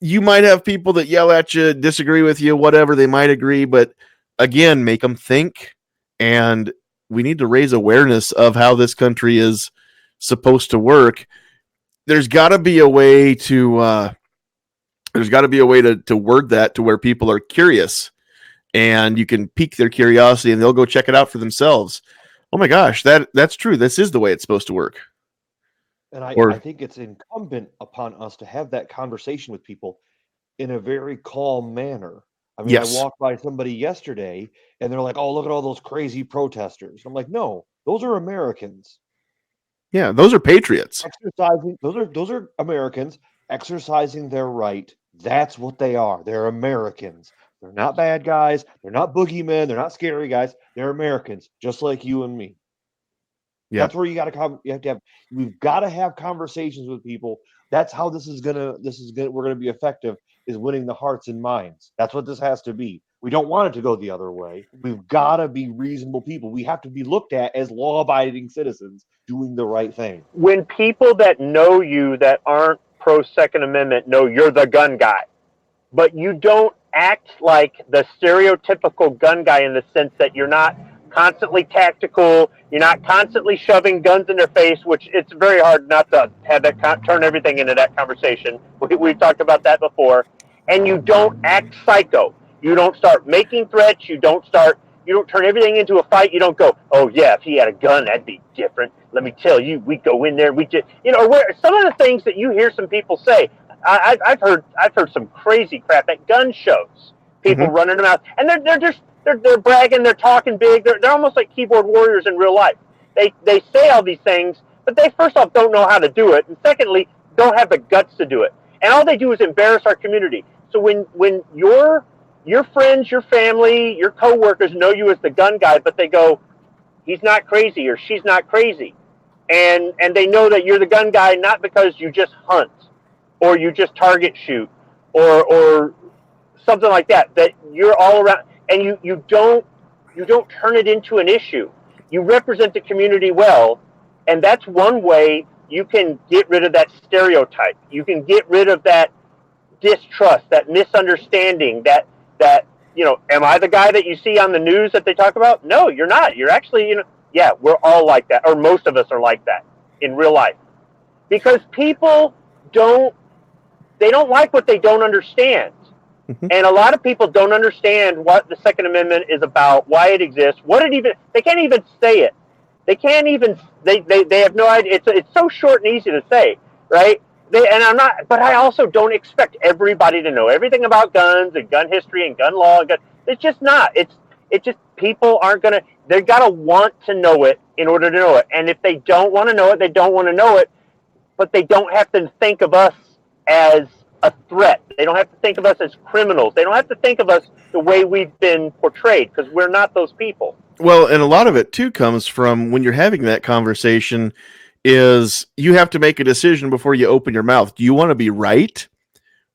You might have people that yell at you, disagree with you, whatever. They might agree, but again, make them think. And we need to raise awareness of how this country is supposed to work. There's got to be a way to word that to where people are curious, and you can pique their curiosity, and they'll go check it out for themselves. Oh my gosh, that's true. This is the way it's supposed to work. And I think it's incumbent upon us to have that conversation with people in a very calm manner. I mean, Yes. I walked by somebody yesterday and they're like, "Oh, look at all those crazy protesters." I'm like, "No, those are Americans. Yeah, those are patriots. Those are Americans exercising their right. That's what they are. They're Americans. They're not bad guys. They're not boogeymen. They're not scary guys. They're Americans, just like you and me." Yeah. That's where we've got to have conversations with people. That's how we're gonna be effective, is winning the hearts and minds. That's what this has to be. We don't want it to go the other way. We've got to be reasonable people. We have to be looked at as law-abiding citizens doing the right thing. When people that know you that aren't pro Second Amendment know you're the gun guy, but you don't act like the stereotypical gun guy in the sense that you're not constantly tactical, you're not constantly shoving guns in their face, which it's very hard not to have that turn everything into that conversation. We've talked about that before. And you don't act psycho. You don't start making threats. You don't turn everything into a fight. You don't go, "Oh yeah, if he had a gun, that'd be different. Let me tell you, we go in there, we just," where some of the things that you hear some people say. I've heard some crazy crap at gun shows. People running them out, and they're bragging, they're talking big. They're almost like keyboard warriors in real life. They say all these things, but they first off don't know how to do it, and secondly don't have the guts to do it. And all they do is embarrass our community. So when your friends, your family, your coworkers know you as the gun guy, but they go, "He's not crazy," or "She's not crazy," and they know that you're the gun guy not because you just hunt, or you just target shoot, or something like that. That you're all around, and you don't turn it into an issue. You represent the community well, and that's one way you can get rid of that stereotype. You can get rid of that distrust, that misunderstanding, that am I the guy that you see on the news that they talk about? No, you're not. You're actually, yeah, we're all like that, or most of us are like that in real life, because people don't like what they don't understand. And a lot of people don't understand what the Second Amendment is about, why it exists, they can't even say it. They can't even, they have no idea. It's so short and easy to say, right? But I also don't expect everybody to know everything about guns and gun history and gun law. It's just not. It's just people aren't going to, they've got to want to know it in order to know it. And if they don't want to know it, they don't want to know it, but they don't have to think of us as a threat. They don't have to think of us as criminals. They don't have to think of us the way we've been portrayed, because we're not those people. Well, and a lot of it too comes from when you're having that conversation is you have to make a decision before you open your mouth. Do you want to be right,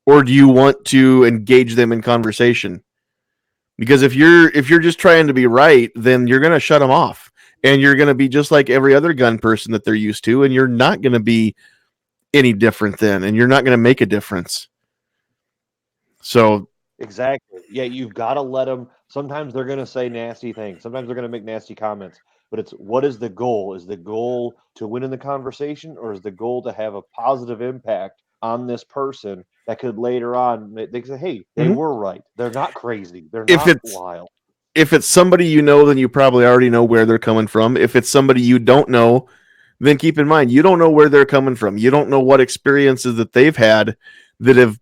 or do you want to engage them in conversation? Because if you're just trying to be right, then you're going to shut them off, and you're going to be just like every other gun person that they're used to, and you're not going to be any different then, and you're not going to make a difference. So exactly, yeah, you've got to let them. Sometimes they're going to say nasty things. Sometimes they're going to make nasty comments. But it's, what is the goal? Is the goal to win in the conversation, or is the goal to have a positive impact on this person that could later on, they can say, "Hey, they were right. They're not crazy. They're not wild." if it's somebody you know, then you probably already know where they're coming from. If it's somebody you don't know, then keep in mind, you don't know where they're coming from. You don't know what experiences that they've had that have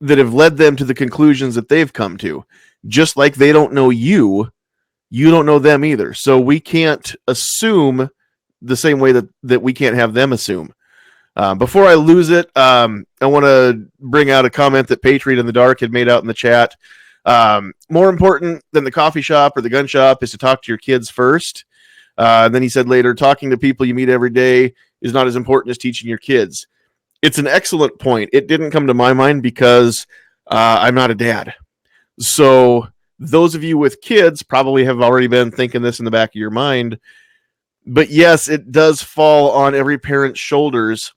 led them to the conclusions that they've come to. Just like they don't know you, you don't know them either. So we can't assume the same way that we can't have them assume. Before I lose it, I want to bring out a comment that Patriot in the Dark had made out in the chat. More important than the coffee shop or the gun shop is to talk to your kids first. And then he said later, talking to people you meet every day is not as important as teaching your kids. It's an excellent point. It didn't come to my mind because I'm not a dad. So those of you with kids probably have already been thinking this in the back of your mind. But yes, it does fall on every parent's shoulders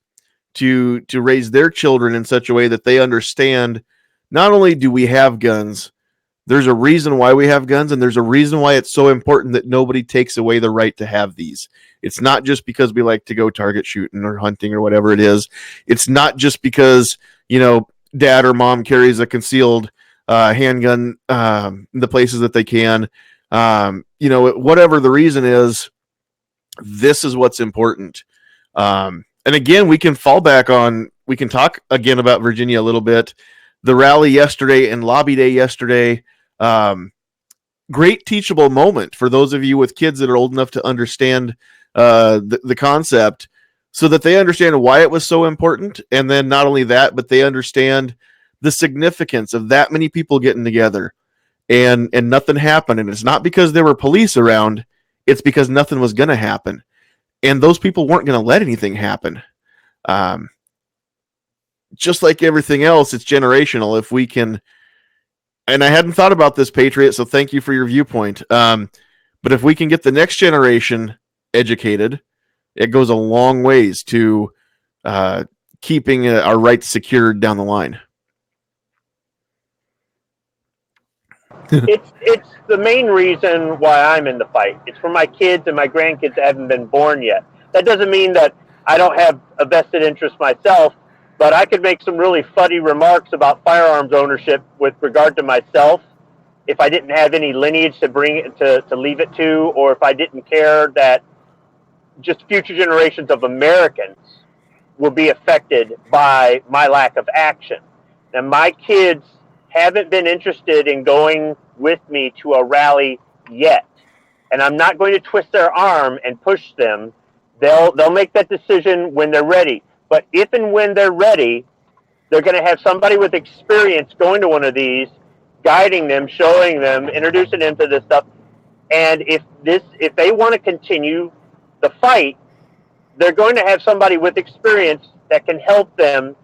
to raise their children in such a way that they understand not only do we have guns, there's a reason why we have guns, and there's a reason why it's so important that nobody takes away the right to have these. It's not just because we like to go target shooting or hunting or whatever it is. It's not just because, dad or mom carries a concealed handgun in the places that they can. Whatever the reason is, this is what's important. And again, we can talk again about Virginia a little bit. The rally yesterday and lobby day yesterday, great teachable moment for those of you with kids that are old enough to understand the concept, so that they understand why it was so important. And then not only that, but they understand the significance of that many people getting together and nothing happened. And it's not because there were police around, it's because nothing was going to happen. And those people weren't going to let anything happen. Just like everything else, it's generational. If we can, and I hadn't thought about this, Patriot, so thank you for your viewpoint. But if we can get the next generation educated, it goes a long ways to keeping our rights secured down the line. It's the main reason why I'm in the fight. It's for my kids and my grandkids that haven't been born yet. That doesn't mean that I don't have a vested interest myself, but I could make some really funny remarks about firearms ownership with regard to myself if I didn't have any lineage to bring it to leave it to, or if I didn't care that just future generations of Americans will be affected by my lack of action. Now, my kids haven't been interested in going with me to a rally yet, and I'm not going to twist their arm and push them. They'll make that decision when they're ready. But if and when they're ready, they're going to have somebody with experience going to one of these, guiding them, showing them, introducing them to this stuff. And if they want to continue the fight, they're going to have somebody with experience that can help them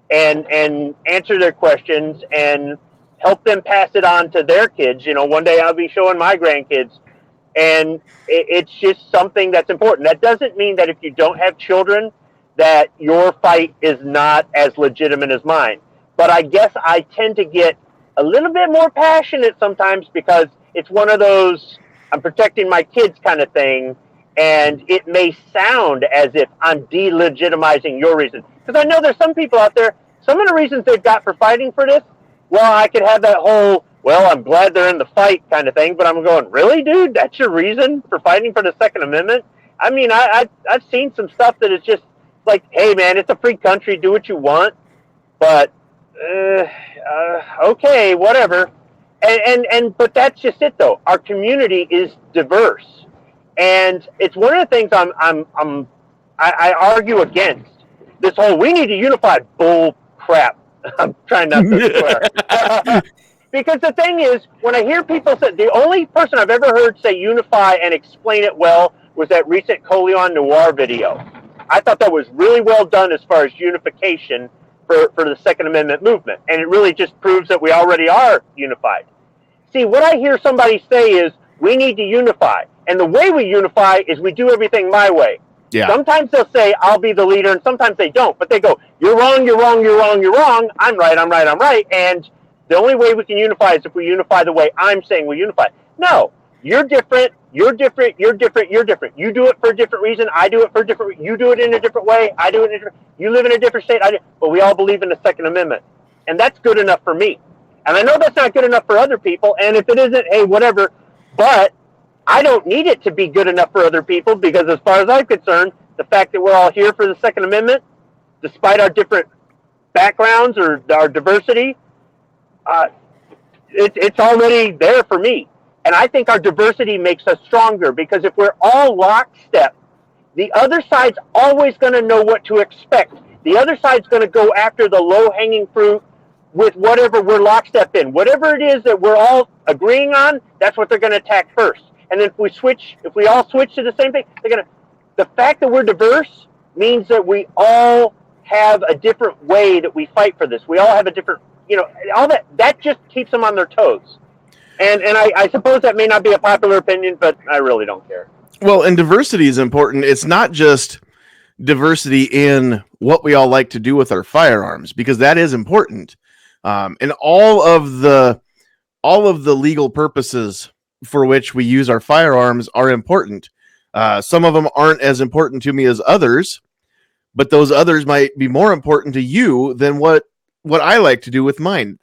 and answer their questions and help them pass it on to their kids. One day I'll be showing my grandkids, and it's just something that's important. That doesn't mean that if you don't have children, that your fight is not as legitimate as mine. But I guess I tend to get a little bit more passionate sometimes because it's one of those I'm protecting my kids kind of thing, and it may sound as if I'm delegitimizing your reason. Because I know there's some people out there, some of the reasons they've got for fighting for this, well, I could have that whole, well, I'm glad they're in the fight kind of thing, but I'm going, really, dude? That's your reason for fighting for the Second Amendment? I mean, I've seen some stuff that is just like, hey, man, it's a free country, do what you want, but okay, whatever. But that's just it, though. Our community is diverse, and it's one of the things I argue against. This whole we need to unify bull crap. I'm trying not to swear. Because the thing is, when I hear people say, the only person I've ever heard say unify and explain it well was that recent Coleon Noir video. I thought that was really well done as far as unification for the Second Amendment movement. And it really just proves that we already are unified. See, what I hear somebody say is, we need to unify. And the way we unify is we do everything my way. Yeah. Sometimes they'll say, I'll be the leader, and sometimes they don't. But they go, you're wrong, you're wrong, you're wrong, you're wrong. I'm right, I'm right, I'm right. And the only way we can unify is if we unify the way I'm saying we unify. No, you're different, you're different, you're different, you're different. You do it for a different reason, I do it for a different reason. You do it in a different way, I do it in a different. You live in a different state, I do. But we all believe in the Second Amendment. And that's good enough for me. And I know that's not good enough for other people. And if it isn't, hey, whatever. But I don't need it to be good enough for other people, because as far as I'm concerned, the fact that we're all here for the Second Amendment, despite our different backgrounds or our diversity, it's already there for me. And I think our diversity makes us stronger, because if we're all lockstep, the other side's always going to know what to expect. The other side's going to go after the low-hanging fruit with whatever we're lockstep in. Whatever it is that we're all agreeing on, that's what they're going to attack first. And then if we all switch to the same thing, the fact that we're diverse means that we all have a different way that we fight for this. We all have a different, all that just keeps them on their toes. And I suppose that may not be a popular opinion, but I really don't care. Well, and diversity is important. It's not just diversity in what we all like to do with our firearms, because that is important. And all of the legal purposes for which we use our firearms are important. Some of them aren't as important to me as others, but those others might be more important to you than what I like to do with mine.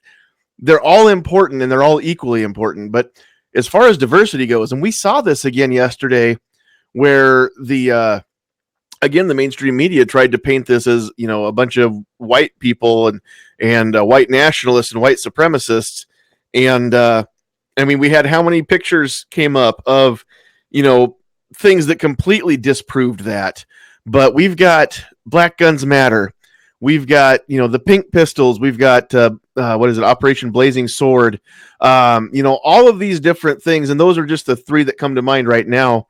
They're all important, and they're all equally important. But as far as diversity goes, and we saw this again yesterday, where the mainstream media tried to paint this as, a bunch of white people and white nationalists and white supremacists. And we had how many pictures came up of, things that completely disproved that. But we've got Black Guns Matter. We've got, the pink pistols. We've got, Operation Blazing Sword. All of these different things. And those are just the three that come to mind right now.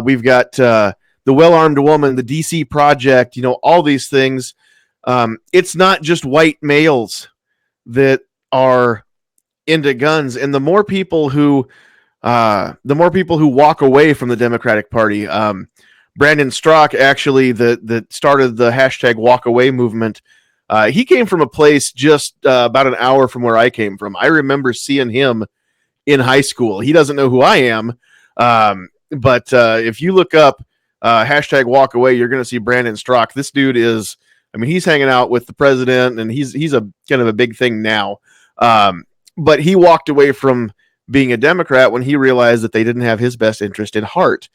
We've got the Well-Armed Woman, the DC Project, all these things. It's not just white males that are into guns. And the more people who walk away from the Democratic Party, Brandon Strzok, actually, that started the hashtag walk away movement. He came from a place just about an hour from where I came from. I remember seeing him in high school. He doesn't know who I am. But if you look up hashtag walk away, you're going to see Brandon Strzok. This dude is, he's hanging out with the president, and he's a kind of a big thing now. But he walked away from being a Democrat when he realized that they didn't have his best interest in heart.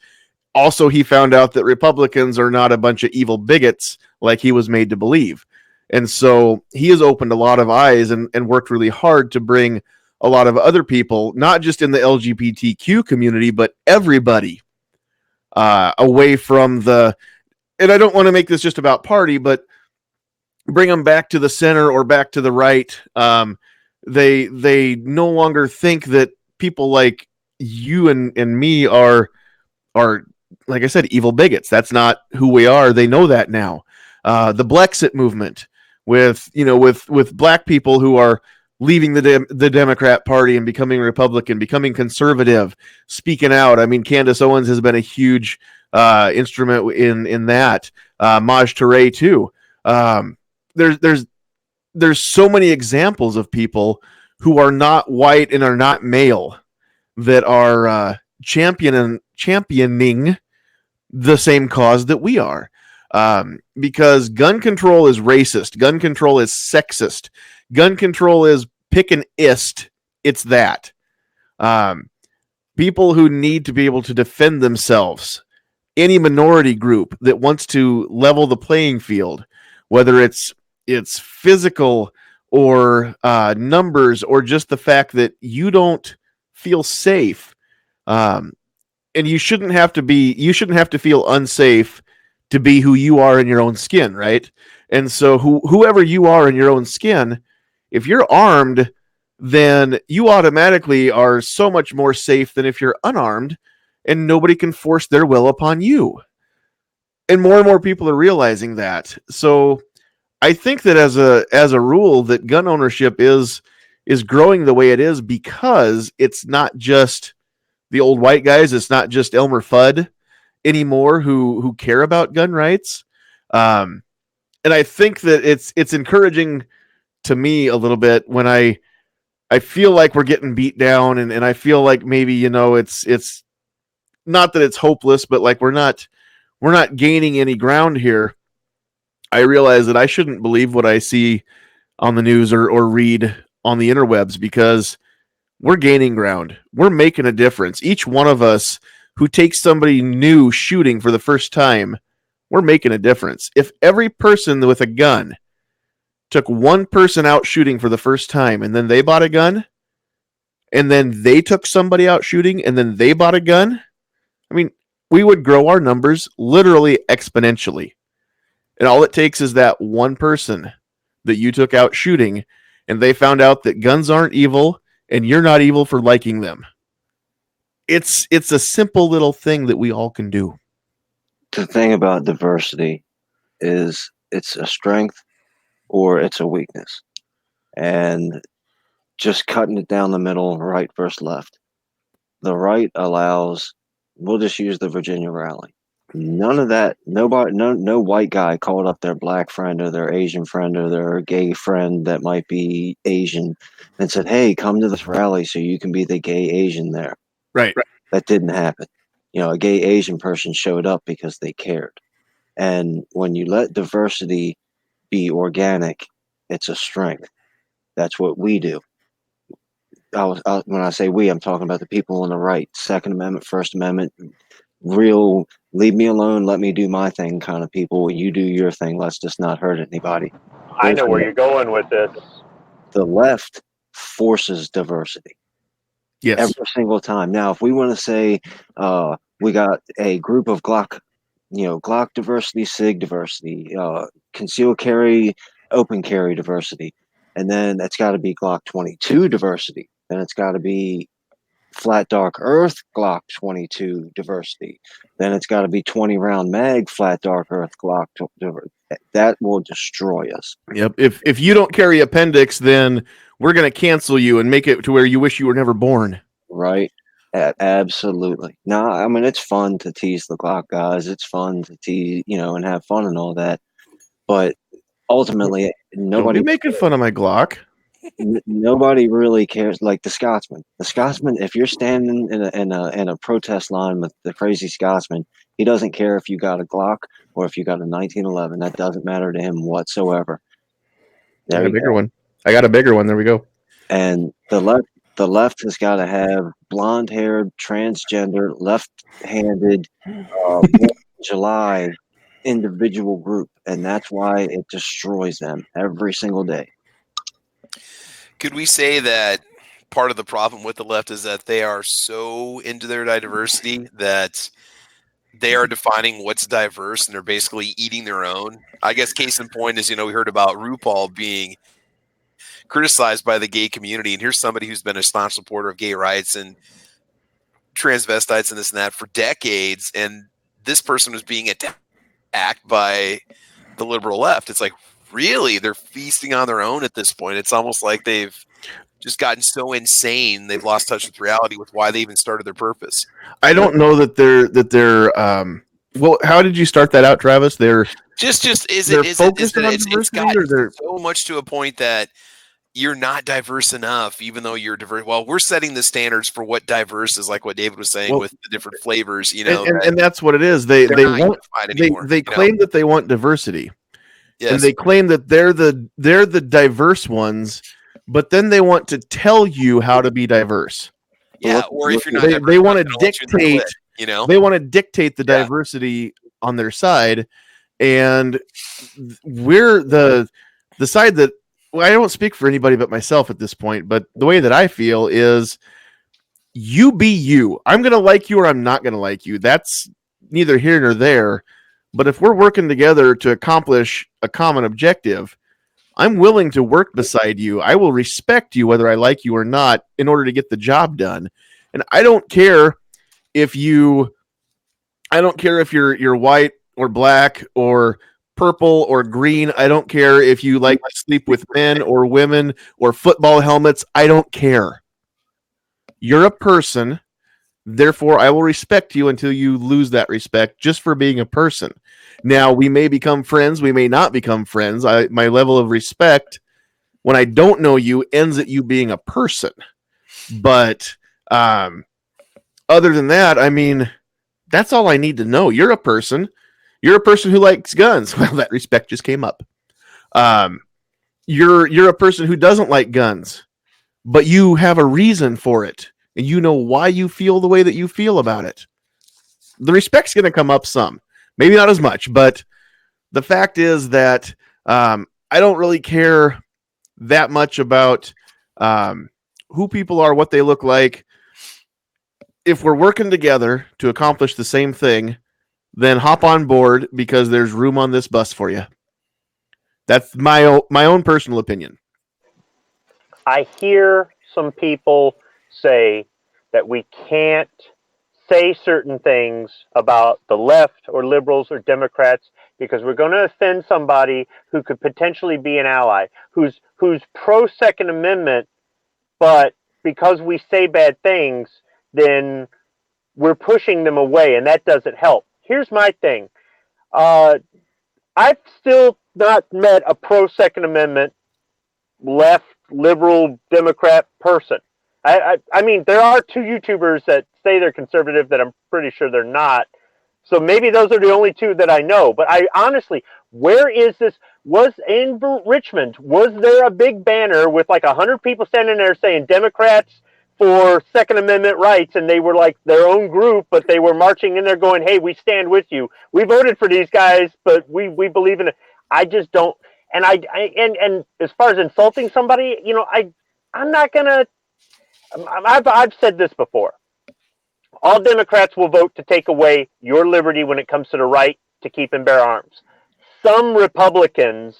Also, he found out that Republicans are not a bunch of evil bigots like he was made to believe. And so he has opened a lot of eyes and worked really hard to bring a lot of other people, not just in the LGBTQ community, but everybody away from and I don't want to make this just about party, but bring them back to the center or back to the right. They no longer think that people like you and me are, like I said, evil bigots. That's not who we are. They know that now. The Blexit movement with black people who are leaving the Democrat Party and becoming Republican, becoming conservative, speaking out. Candace Owens has been a huge instrument in that. Maj Touré too. There's so many examples of people who are not white and are not male that are championing the same cause that we are. Because gun control is racist. Gun control is sexist. Gun control is pick an ist. It's that. People who need to be able to defend themselves, any minority group that wants to level the playing field, whether it's physical or numbers or just the fact that you don't feel safe. And you shouldn't have to feel unsafe to be who you are in your own skin, right? And so whoever you are in your own skin, if you're armed, then you automatically are so much more safe than if you're unarmed and nobody can force their will upon you. And more people are realizing that. So I think that as a rule that gun ownership is growing the way it is because it's not just the old white guys. It's not just Elmer Fudd anymore who care about gun rights. And I think that it's encouraging to me a little bit when I feel like we're getting beat down and I feel like maybe, it's not that it's hopeless, but like we're not gaining any ground here. I realize that I shouldn't believe what I see on the news or read on the interwebs, because we're gaining ground. We're making a difference. Each one of us who takes somebody new shooting for the first time, we're making a difference. If every person with a gun took one person out shooting for the first time and then they bought a gun, and then they took somebody out shooting and then they bought a gun, I mean, we would grow our numbers literally exponentially. And all it takes is that one person that you took out shooting and they found out that guns aren't evil and you're not evil for liking them. It's a simple little thing that we all can do. The thing about diversity is it's a strength or it's a weakness. And just cutting it down the middle, right versus left. The right allows, we'll just use the Virginia rally. None of that, nobody, no white guy called up their black friend or their Asian friend or their gay friend that might be Asian and said, hey, come to this rally so you can be the gay Asian there. Right. That didn't happen. A gay Asian person showed up because they cared. And when you let diversity be organic, it's a strength. That's what we do. When I say we, I'm talking about the people on the right, Second Amendment, First Amendment, real leave me alone, let me do my thing kind of people. You do your thing, let's just not hurt anybody. I know where you're going with this. The left forces diversity. Yes. Every single time. Now, if we want to say we got a group of Glock diversity, SIG diversity, concealed carry, open carry diversity, and then it's got to be Glock 22 diversity. Then it's got to be flat dark earth Glock 22 diversity. Then it's got to be 20 round mag flat dark earth Glock diversity. That will destroy us. Yep. If you don't carry appendix, then we're going to cancel you and make it to where you wish you were never born. Right. Absolutely. No, I mean, it's fun to tease the Glock guys. It's fun to tease, and have fun and all that. But ultimately, nobody Don't be making fun of my Glock. Nobody really cares. Like the Scotsman. If you're standing in a protest line with the crazy Scotsman, he doesn't care if you got a Glock or if you got a 1911. That doesn't matter to him whatsoever. I got a bigger one. I got a bigger one. There we go. And the left has got to have blonde-haired, transgender, left-handed, July individual group, and that's why it destroys them every single day. Could we say that part of the problem with the left is that they are so into their diversity that they are defining what's diverse and they're basically eating their own? I guess case in point is, we heard about RuPaul being criticized by the gay community, and here's somebody who's been a staunch supporter of gay rights and transvestites and this and that for decades, and this person was being attacked by the liberal left. It's like, really, they're feasting on their own at this point. It's almost like they've just gotten so insane they've lost touch with reality with why they even started their purpose. I don't know that they're well, how did you start that out, Travis? They're focused on diversity, it's gotten or they're so much to a point that you're not diverse enough, even though you're diverse. Well, we're setting the standards for what diverse is, like what David was saying, with the different flavors, and that's what it is. They claim that they want diversity. Yes. And they claim that they're the diverse ones, but then they want to tell you how to be diverse. Yeah, or if you're not diverse, they want to dictate, they want to dictate the diversity on their side, and we're the side that, well, I don't speak for anybody but myself at this point, but the way that I feel is you be you. I'm going to like you or I'm not going to like you. That's neither here nor there. But if we're working together to accomplish a common objective, I'm willing to work beside you. I will respect you whether I like you or not in order to get the job done. And I don't care if you're white or black or purple or green. I don't care if you like to sleep with men or women or football helmets. I don't care. You're a person. Therefore, I will respect you until you lose that respect just for being a person. Now, we may become friends. We may not become friends. My level of respect when I don't know you ends at you being a person. But other than that, I mean, that's all I need to know. You're a person. You're a person who likes guns. Well, that respect just came up. You're a person who doesn't like guns. but you have a reason for it, and you know why you feel the way that you feel about it. The respect's going to come up some, maybe not as much, but the fact is that I don't really care that much about who people are, what they look like. If we're working together to accomplish the same thing, then hop on board because there's room on this bus for you. That's my own personal opinion. I hear some people say that we can't say certain things about the left or liberals or Democrats because we're going to offend somebody who could potentially be an ally, who's pro Second Amendment, but because we say bad things, then we're pushing them away, and that doesn't help. Here's my thing. I've still not met a pro Second Amendment left liberal Democrat person. I mean, there are two YouTubers that say they're conservative that I'm pretty sure they're not. So maybe those are the only two that I know. But I honestly, where is this? Was in Richmond, was there a big banner with like 100 people standing there saying Democrats for Second Amendment rights, and they were like their own group, but they were marching in there going, hey, we stand with you. We voted for these guys, but we believe in it. I just don't. And and as far as insulting somebody, you know, I'm not gonna. I've said this before. All Democrats will vote to take away your liberty when it comes to the right to keep and bear arms. Some Republicans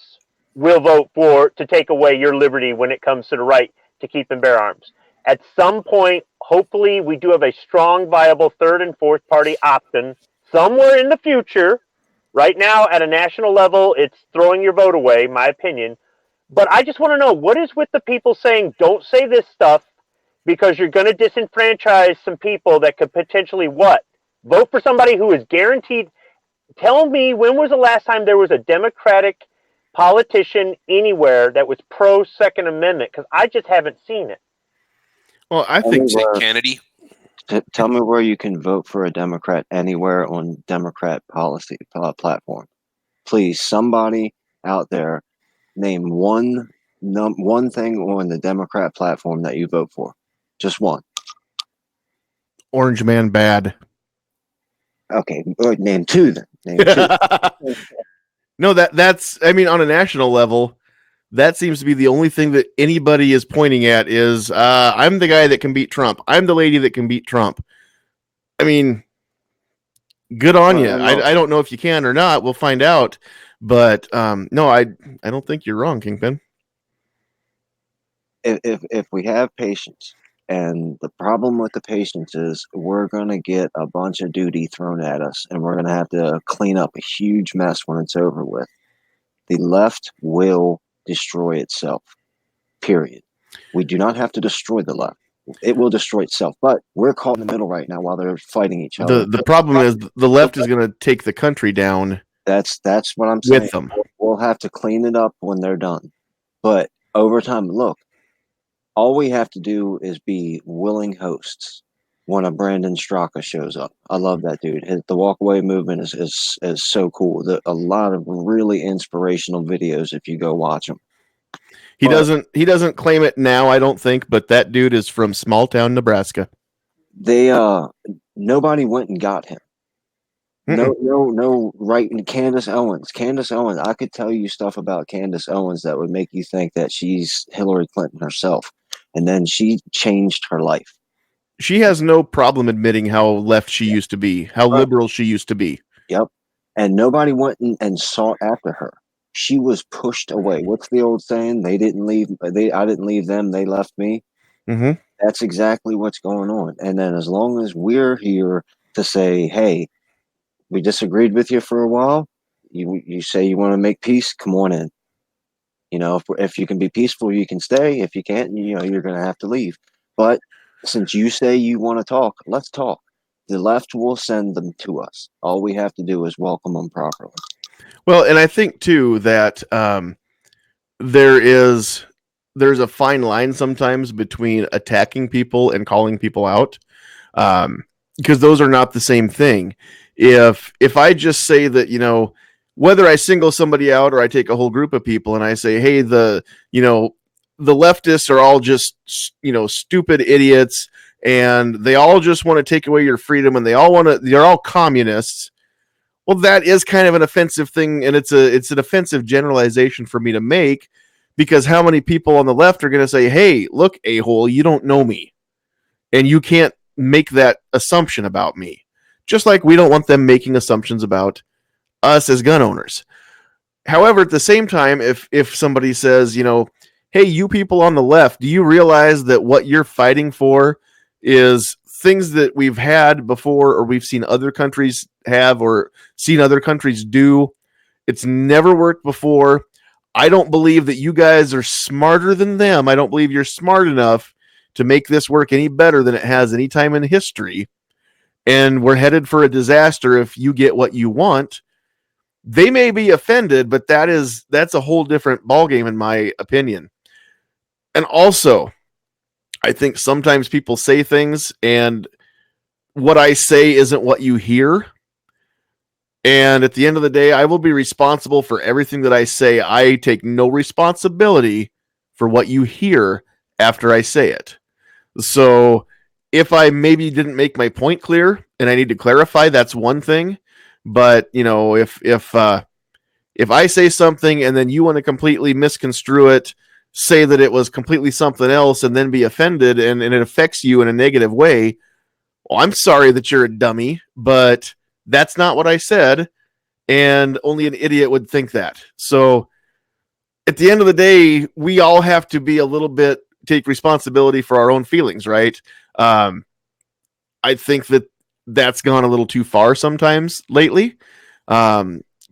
will vote to take away your liberty when it comes to the right to keep and bear arms. At some point, hopefully, we do have a strong, viable third and fourth party option somewhere in the future. Right now, at a national level, it's throwing your vote away, my opinion. But I just want to know, what is with the people saying, don't say this stuff because you're going to disenfranchise some people that could potentially what? Vote for somebody who is guaranteed. Tell me, when was the last time there was a Democratic politician anywhere that was pro Second Amendment? Because I just haven't seen it. Well, I think Say Kennedy. Tell me where you can vote for a Democrat anywhere on Democrat policy platform. Please, somebody out there, name one thing on the Democrat platform that you vote for. Just one. Orange Man bad. Okay, name two then. Name two. No, that's. I mean, on a national level, that seems to be the only thing that anybody is pointing at is I'm the guy that can beat Trump. I'm the lady that can beat Trump. I mean, good on you. I don't know if you can or not. We'll find out. But no, I don't think you're wrong, Kingpin. If we have patience, and the problem with the patience is we're going to get a bunch of duty thrown at us, and we're going to have to clean up a huge mess when it's over with. The left will destroy itself, period. We do not have to destroy the left. It will destroy itself, but we're caught in the middle right now while they're fighting each other. The problem is the left is going to take the country down. That's what I'm saying. With them. We'll have to clean it up when they're done. But over time, look, all we have to do is be willing hosts when a Brandon Straka shows up. I love that dude. The walkaway movement is so cool. A lot of really inspirational videos if you go watch them. He doesn't claim it now, I don't think, but that dude is from small town Nebraska. They nobody went and got him. No, right. Candace Owens. I could tell you stuff about Candace Owens that would make you think that she's Hillary Clinton herself. And then she changed her life. She has no problem admitting how left she used to be, how liberal she used to be. Yep. And nobody went and sought after her. She was pushed away. What's the old saying? I didn't leave them, they left me. Mm-hmm. That's exactly what's going on. And then as long as we're here to say, hey, we disagreed with you for a while. You say you want to make peace. Come on in. You know, if you can be peaceful, you can stay. If you can't, you know, you're going to have to leave. But since you say you want to talk, let's talk. The left will send them to us. All we have to do is welcome them properly. Well, and I think too that there's a fine line sometimes between attacking people and calling people out, because those are not the same thing. If I just say that, you know, whether I single somebody out or I take a whole group of people and I say, hey, the leftists are all just, stupid idiots, and they all just want to take away your freedom, and they're all communists. Well, that is kind of an offensive thing, and it's an offensive generalization for me to make, because how many people on the left are going to say, hey, look, a-hole, you don't know me, and you can't make that assumption about me. Just like we don't want them making assumptions about us as gun owners. However, at the same time, if somebody says, hey, you people on the left, do you realize that what you're fighting for is things that we've had before, or we've seen other countries have, or seen other countries do? It's never worked before. I don't believe that you guys are smarter than them. I don't believe you're smart enough to make this work any better than it has any time in history. And we're headed for a disaster if you get what you want. They may be offended, but that's a whole different ballgame, in my opinion. And also, I think sometimes people say things, and what I say isn't what you hear. And at the end of the day, I will be responsible for everything that I say. I take no responsibility for what you hear after I say it. So if I maybe didn't make my point clear and I need to clarify, that's one thing. But, if I say something and then you want to completely misconstrue it, say that it was completely something else, and then be offended, and it affects you in a negative way, well, I'm sorry that you're a dummy, but that's not what I said, and only an idiot would think that. So at the end of the day, we all have to be a little bit, take responsibility for our own feelings, right? I think that that's gone a little too far sometimes lately.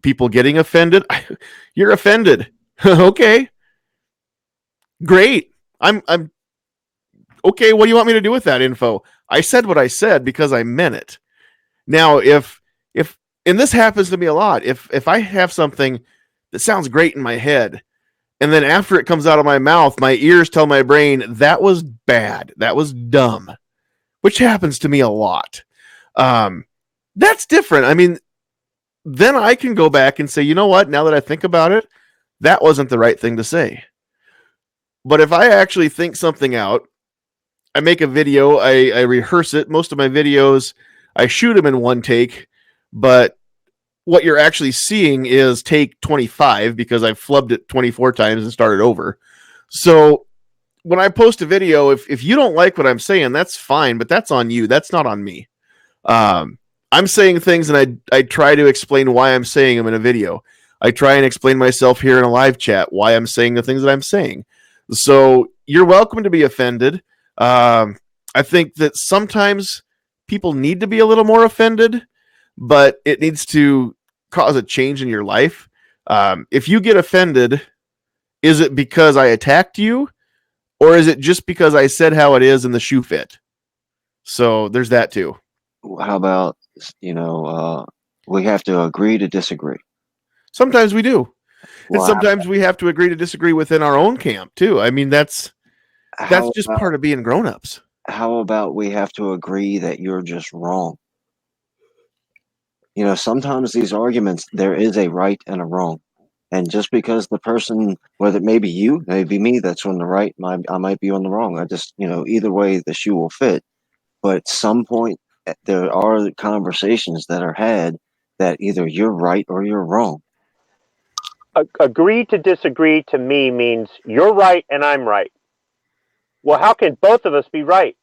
People getting offended. You're offended. Okay. Great. I'm okay. What do you want me to do with that info? I said what I said because I meant it. Now, if and this happens to me a lot, if I have something that sounds great in my head, and then after it comes out of my mouth, my ears tell my brain that was bad, that was dumb, which happens to me a lot. That's different. I mean, then I can go back and say, you know what? Now that I think about it, that wasn't the right thing to say. But if I actually think something out, I make a video, I rehearse it. Most of my videos, I shoot them in one take, but what you're actually seeing is take 25, because I've flubbed it 24 times and started over. So when I post a video, if you don't like what I'm saying, that's fine, but that's on you. That's not on me. I'm saying things, and I try to explain why I'm saying them in a video. I try and explain myself here in a live chat, why I'm saying the things that I'm saying. So you're welcome to be offended. I think that sometimes people need to be a little more offended, but it needs to cause a change in your life. If you get offended, is it because I attacked you, or is it just because I said how it is and the shoe fit? So there's that too. How about, we have to agree to disagree. Sometimes we do. And Well, sometimes we have to agree to disagree within our own camp too. I mean, that's just part of being grown-ups. How about we have to agree that you're just wrong? Sometimes these arguments, there is a right and a wrong. And just because the person, whether it may be you, maybe me, that's on the right, I might be on the wrong. I just, either way, the shoe will fit. But at some point, there are conversations that are had that either you're right or you're wrong. Agree to disagree to me means you're right and I'm right. Well, how can both of us be right?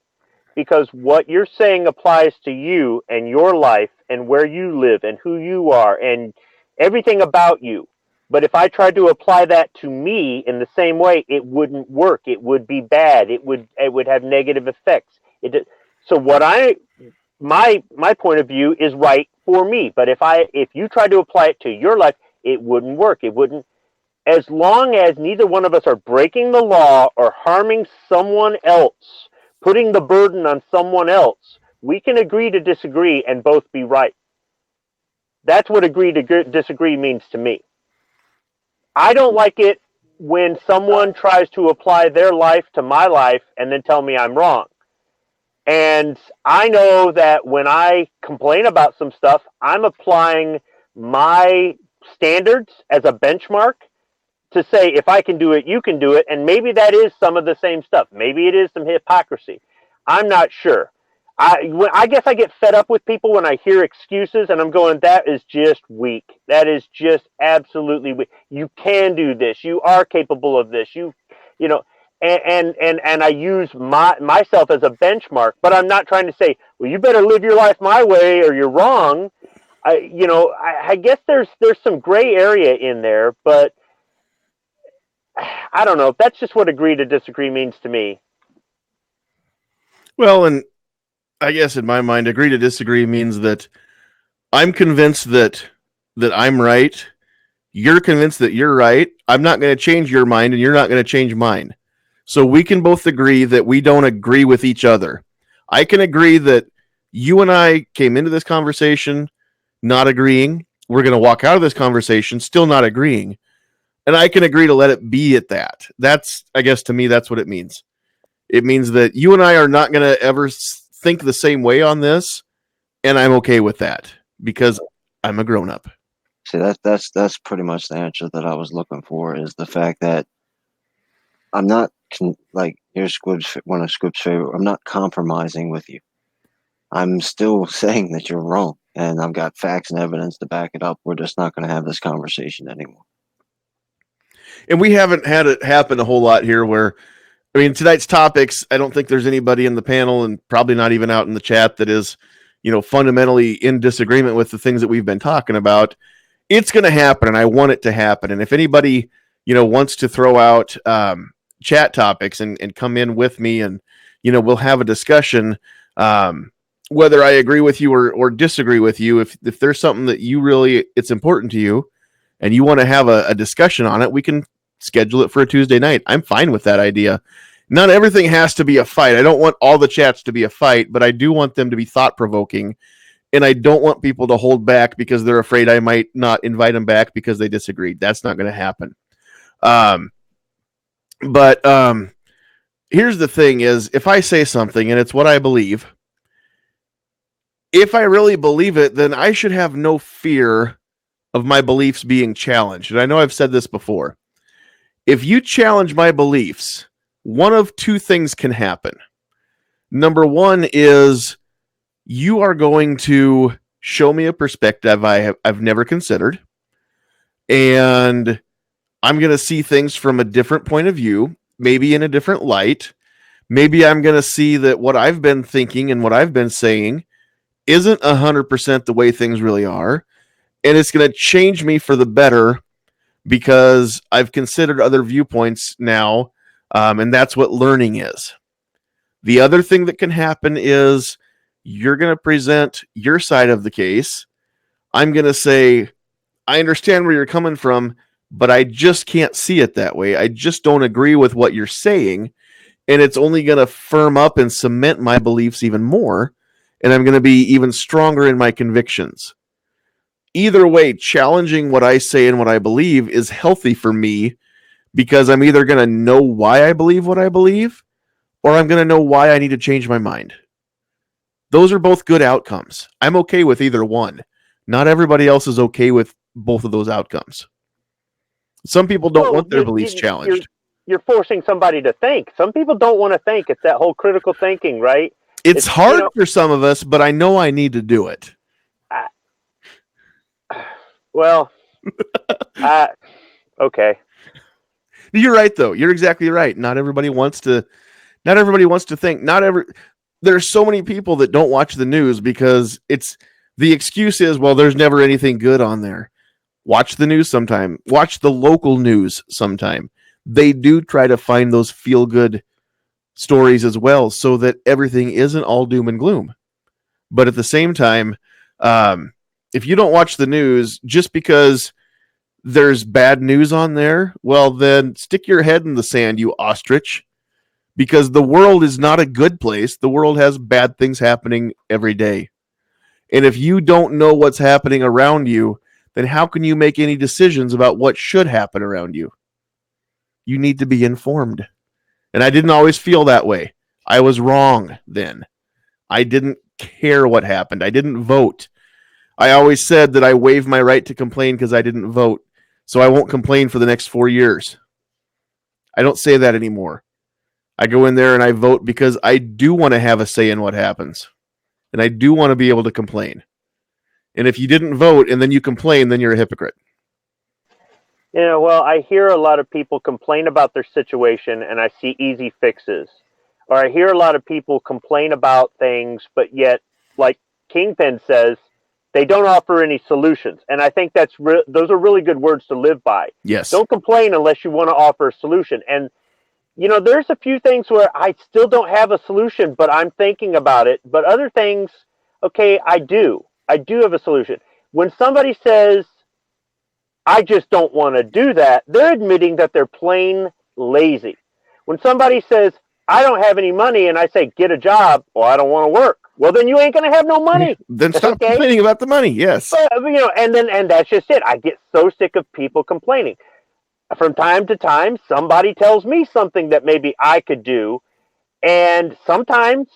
Because what you're saying applies to you and your life and where you live and who you are and everything about you. But if I tried to apply that to me in the same way, it wouldn't work. It would be bad. It would have negative effects. So my point of view is right for me. But if you try to apply it to your life, it wouldn't work. It wouldn't. As long as neither one of us are breaking the law or harming someone else, putting the burden on someone else, we can agree to disagree and both be right. That's what agree to disagree means to me. I don't like it when someone tries to apply their life to my life and then tell me I'm wrong. And I know that when I complain about some stuff, I'm applying my standards as a benchmark to say, if I can do it, you can do it. And maybe that is some of the same stuff. Maybe it is some hypocrisy. I'm not sure. I guess I get fed up with people when I hear excuses, and I'm going, that is just weak. That is just absolutely weak. You can do this. You are capable of this. You know, and I use myself as a benchmark, but I'm not trying to say, well, you better live your life my way or you're wrong. I guess there's some gray area in there, but I don't know. That's just what agree to disagree means to me. Well, and I guess in my mind, agree to disagree means that I'm convinced that I'm right. You're convinced that you're right. I'm not going to change your mind, and you're not going to change mine. So we can both agree that we don't agree with each other. I can agree that you and I came into this conversation not agreeing. We're going to walk out of this conversation still not agreeing. And I can agree to let it be at that. That's, I guess, to me, that's what it means. It means that you and I are not going to ever think the same way on this, and I'm okay with that because I'm a grown-up. See, that's pretty much the answer that I was looking for, is the fact that I'm not, here's one of Squib's favorite, I'm not compromising with you. I'm still saying that you're wrong, and I've got facts and evidence to back it up. We're just not going to have this conversation anymore. And we haven't had it happen a whole lot here where, I mean, tonight's topics, I don't think there's anybody in the panel and probably not even out in the chat that is, fundamentally in disagreement with the things that we've been talking about. It's going to happen, and I want it to happen. And if anybody, wants to throw out chat topics and come in with me and, we'll have a discussion, whether I agree with you or disagree with you. If there's something that it's important to you and you want to have a discussion on it, we can schedule it for a Tuesday night. I'm fine with that idea. Not everything has to be a fight. I don't want all the chats to be a fight, but I do want them to be thought-provoking. And I don't want people to hold back because they're afraid I might not invite them back because they disagreed. That's not going to happen. But here's the thing is, if I say something and it's what I believe, if I really believe it, then I should have no fear of my beliefs being challenged. And I know I've said this before. If you challenge my beliefs, one of two things can happen. Number one is you are going to show me a perspective I've never considered, and I'm going to see things from a different point of view, maybe in a different light. Maybe I'm going to see that what I've been thinking and what I've been saying isn't 100% the way things really are, and it's going to change me for the better because I've considered other viewpoints now, and that's what learning is. The other thing that can happen is you're going to present your side of the case. I'm going to say, I understand where you're coming from, but I just can't see it that way. I just don't agree with what you're saying, and it's only going to firm up and cement my beliefs even more, and I'm going to be even stronger in my convictions. Either way, challenging what I say and what I believe is healthy for me because I'm either going to know why I believe what I believe or I'm going to know why I need to change my mind. Those are both good outcomes. I'm okay with either one. Not everybody else is okay with both of those outcomes. Some people don't want their beliefs challenged. You're forcing somebody to think. Some people don't want to think. It's that whole critical thinking, right? It's hard for some of us, but I know I need to do it. Well, okay. You're right, though. You're exactly right. Not everybody wants to think. There's so many people that don't watch the news because the excuse is, well, there's never anything good on there. Watch the news sometime. Watch the local news sometime. They do try to find those feel-good stories as well so that everything isn't all doom and gloom. But at the same time, if you don't watch the news just because there's bad news on there, well, then stick your head in the sand, you ostrich, because the world is not a good place. The world has bad things happening every day. And if you don't know what's happening around you, then how can you make any decisions about what should happen around you? You need to be informed. And I didn't always feel that way. I was wrong then. I didn't care what happened. I didn't vote. I always said that I waived my right to complain because I didn't vote. so I won't complain for the next 4 years. I don't say that anymore. I go in there and I vote because I do want to have a say in what happens. And I do want to be able to complain. And if you didn't vote and then you complain, then you're a hypocrite. Well, I hear a lot of people complain about their situation and I see easy fixes. Or I hear a lot of people complain about things, but yet, like Kingpin says, they don't offer any solutions. And I think those are really good words to live by. Yes. Don't complain unless you want to offer a solution. And there's a few things where I still don't have a solution, but I'm thinking about it. But other things, okay, I do have a solution. When somebody says, I just don't want to do that, they're admitting that they're plain lazy. When somebody says, I don't have any money, and I say, get a job, well, I don't want to work. Well, then you ain't going to have no money. Then stop complaining about the money. Yes. But, and that's just it. I get so sick of people complaining. From time to time, somebody tells me something that maybe I could do, and sometimes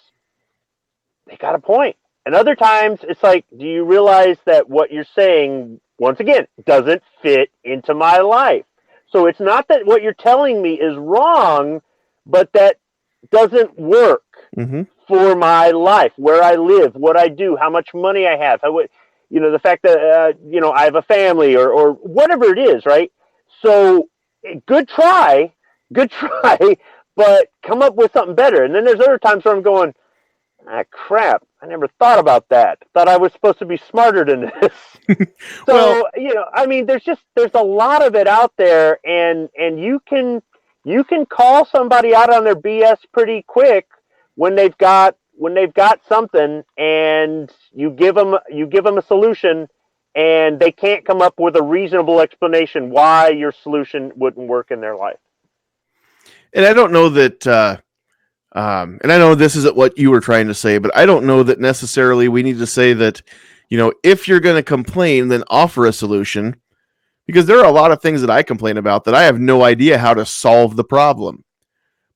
they got a point. And other times, it's like, do you realize that what you're saying, once again, doesn't fit into my life? So it's not that what you're telling me is wrong, but that doesn't work for my life, where I live, what I do, how much money I have, the fact that, I have a family or whatever it is, right? So good try, but come up with something better. And then there's other times where I'm going, crap, I never thought about that. Thought I was supposed to be smarter than this. So, there's a lot of it out there, and you can call somebody out on their BS pretty quick when they've got something, and you give them a solution, and they can't come up with a reasonable explanation why your solution wouldn't work in their life. And I don't know that, and I know this isn't what you were trying to say, but I don't know that necessarily we need to say that, if you're going to complain, then offer a solution, because there are a lot of things that I complain about that I have no idea how to solve the problem.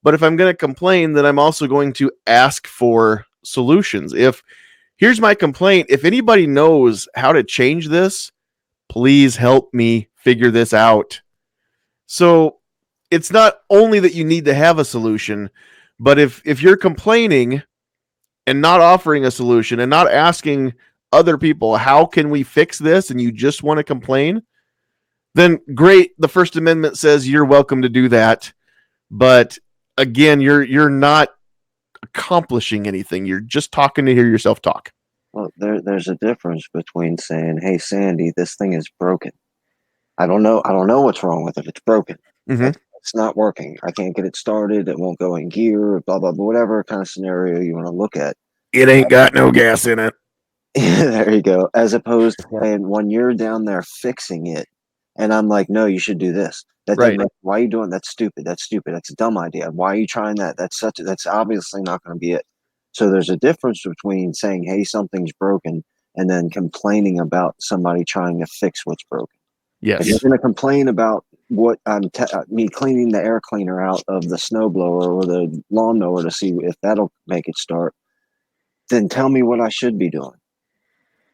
But if I'm going to complain, then I'm also going to ask for solutions. Here's my complaint. If anybody knows how to change this, please help me figure this out. So it's not only that you need to have a solution, but if you're complaining and not offering a solution and not asking other people, how can we fix this? And you just want to complain, then great. The First Amendment says you're welcome to do that. But again, you're not accomplishing anything. You're just talking to hear yourself talk. Well, there's a difference between saying, "Hey, Sandy, this thing is broken. I don't know what's wrong with it. It's broken. It's not working. I can't get it started. It won't go in gear. Blah blah blah. Whatever kind of scenario you want to look at. It ain't got no gas in it." There you go. As opposed to saying, when you're down there fixing it, and I'm like, "No, you should do this." Right. Why are you doing that? That's stupid. That's a dumb idea. Why are you trying that? That's obviously not going to be it. So there's a difference between saying, "Hey, something's broken," and then complaining about somebody trying to fix what's broken. Yes. If you're going to complain about what me cleaning the air cleaner out of the snowblower or the lawnmower to see if that'll make it start, then tell me what I should be doing.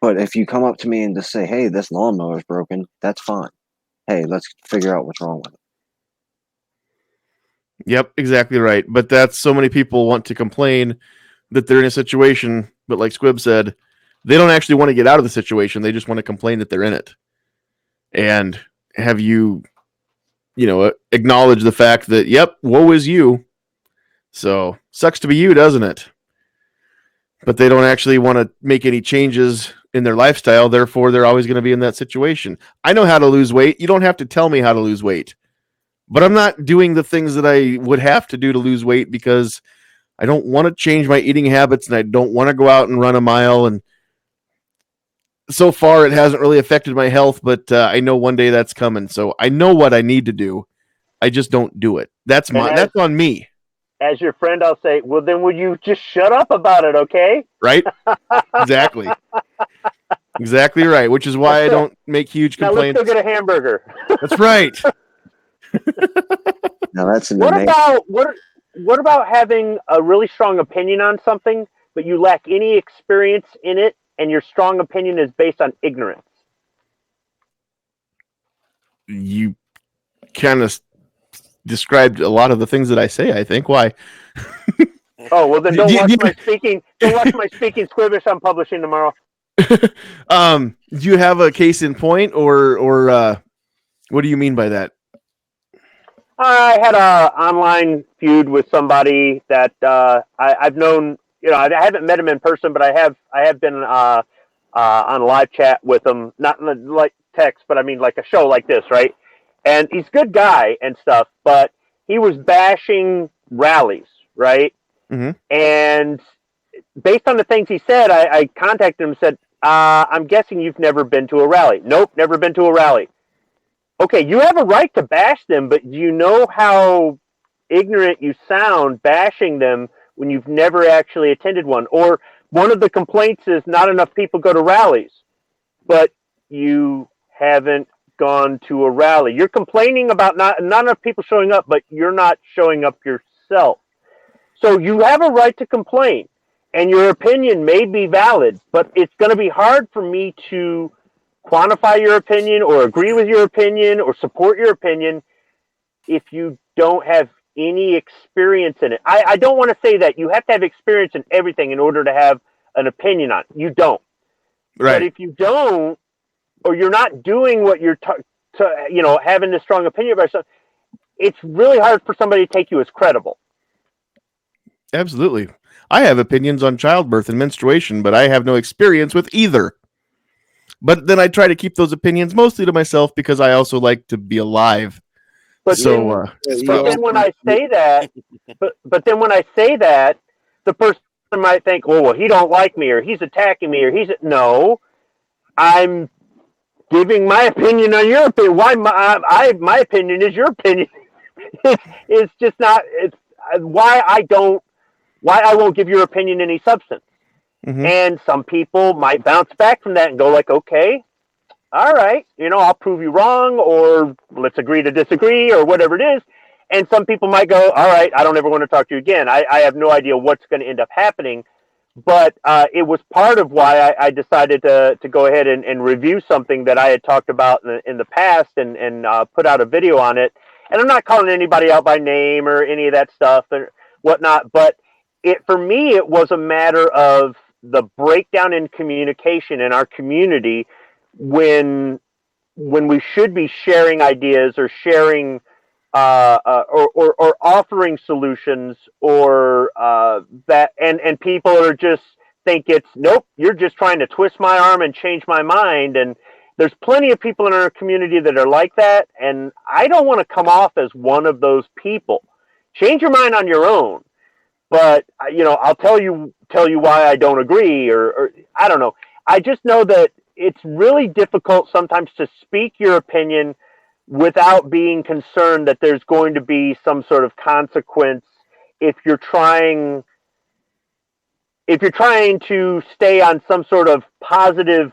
But if you come up to me and just say, "Hey, this lawnmower is broken," that's fine. Hey, let's figure out what's wrong with it. Yep, exactly right. But that's so many people want to complain that they're in a situation, but like Squib said, they don't actually want to get out of the situation. They just want to complain that they're in it. And have you acknowledge the fact that, yep, woe is you. So sucks to be you, doesn't it? But they don't actually want to make any changes in their lifestyle. Therefore, they're always going to be in that situation. I know how to lose weight. You don't have to tell me how to lose weight. But I'm not doing the things that I would have to do to lose weight because I don't want to change my eating habits and I don't want to go out and run a mile. And so far, it hasn't really affected my health, but I know one day that's coming. So I know what I need to do. I just don't do it. That's on me. As your friend, I'll say, well, then would you just shut up about it, okay? Right? Exactly. Exactly right, which is why I don't make huge complaints. Now let's go get a hamburger. That's right. Now that's what about having a really strong opinion on something, but you lack any experience in it, and your strong opinion is based on ignorance? You kind of described a lot of the things that I say, I think. Why? Oh, well, then don't Do- watch do- my speaking. Don't watch my speaking squibbish I'm publishing tomorrow. Do you have a case in point, or what do you mean by that? I had a online feud with somebody that I've known. You know, I haven't met him in person, but I have been on a live chat with him, not like text, but I mean like a show like this, right? And he's a good guy and stuff, but he was bashing rallies, right? Mm-hmm. And based on the things he said, I contacted him and said, I'm guessing you've never been to a rally. Nope, never been to a rally. Okay, you have a right to bash them, but you know how ignorant you sound bashing them when you've never actually attended one. Or one of the complaints is not enough people go to rallies, but you haven't gone to a rally. You're complaining about not enough people showing up, but you're not showing up yourself. So you have a right to complain, and your opinion may be valid, but it's going to be hard for me to quantify your opinion or agree with your opinion or support your opinion if you don't have any experience in it. I don't want to say that you have to have experience in everything in order to have an opinion on it. You don't. Right. But if you don't, or you're not doing what you're having this strong opinion about yourself, it's really hard for somebody to take you as credible. Absolutely. I have opinions on childbirth and menstruation, but I have no experience with either. But then I try to keep those opinions mostly to myself because I also like to be alive. But So, then when I say that, but then when I say that, the person might think, oh, well, he don't like me, or he's attacking me, or no. I'm giving my opinion on your opinion. Why my opinion is your opinion. It's just not. It's why I won't give your opinion any substance. mhm. And some people might bounce back from that and go like, okay, all right, I'll prove you wrong, or let's agree to disagree, or whatever it is. And some people might go, all right, I don't ever want to talk to you again. I have no idea what's going to end up happening. But it was part of why I decided to go ahead and review something that I had talked about in the past and put out a video on it. And I'm not calling anybody out by name or any of that stuff or whatnot. But for me, it was a matter of the breakdown in communication in our community when we should be sharing ideas or sharing or offering solutions, or that and people are just think it's nope, you're just trying to twist my arm and change my mind. And there's plenty of people in our community that are like that, and I don't want to come off as one of those people. Change your mind on your own, but I'll tell you why I don't agree, or I don't know. I just know that it's really difficult sometimes to speak your opinion without being concerned that there's going to be some sort of consequence if you're trying to stay on some sort of positive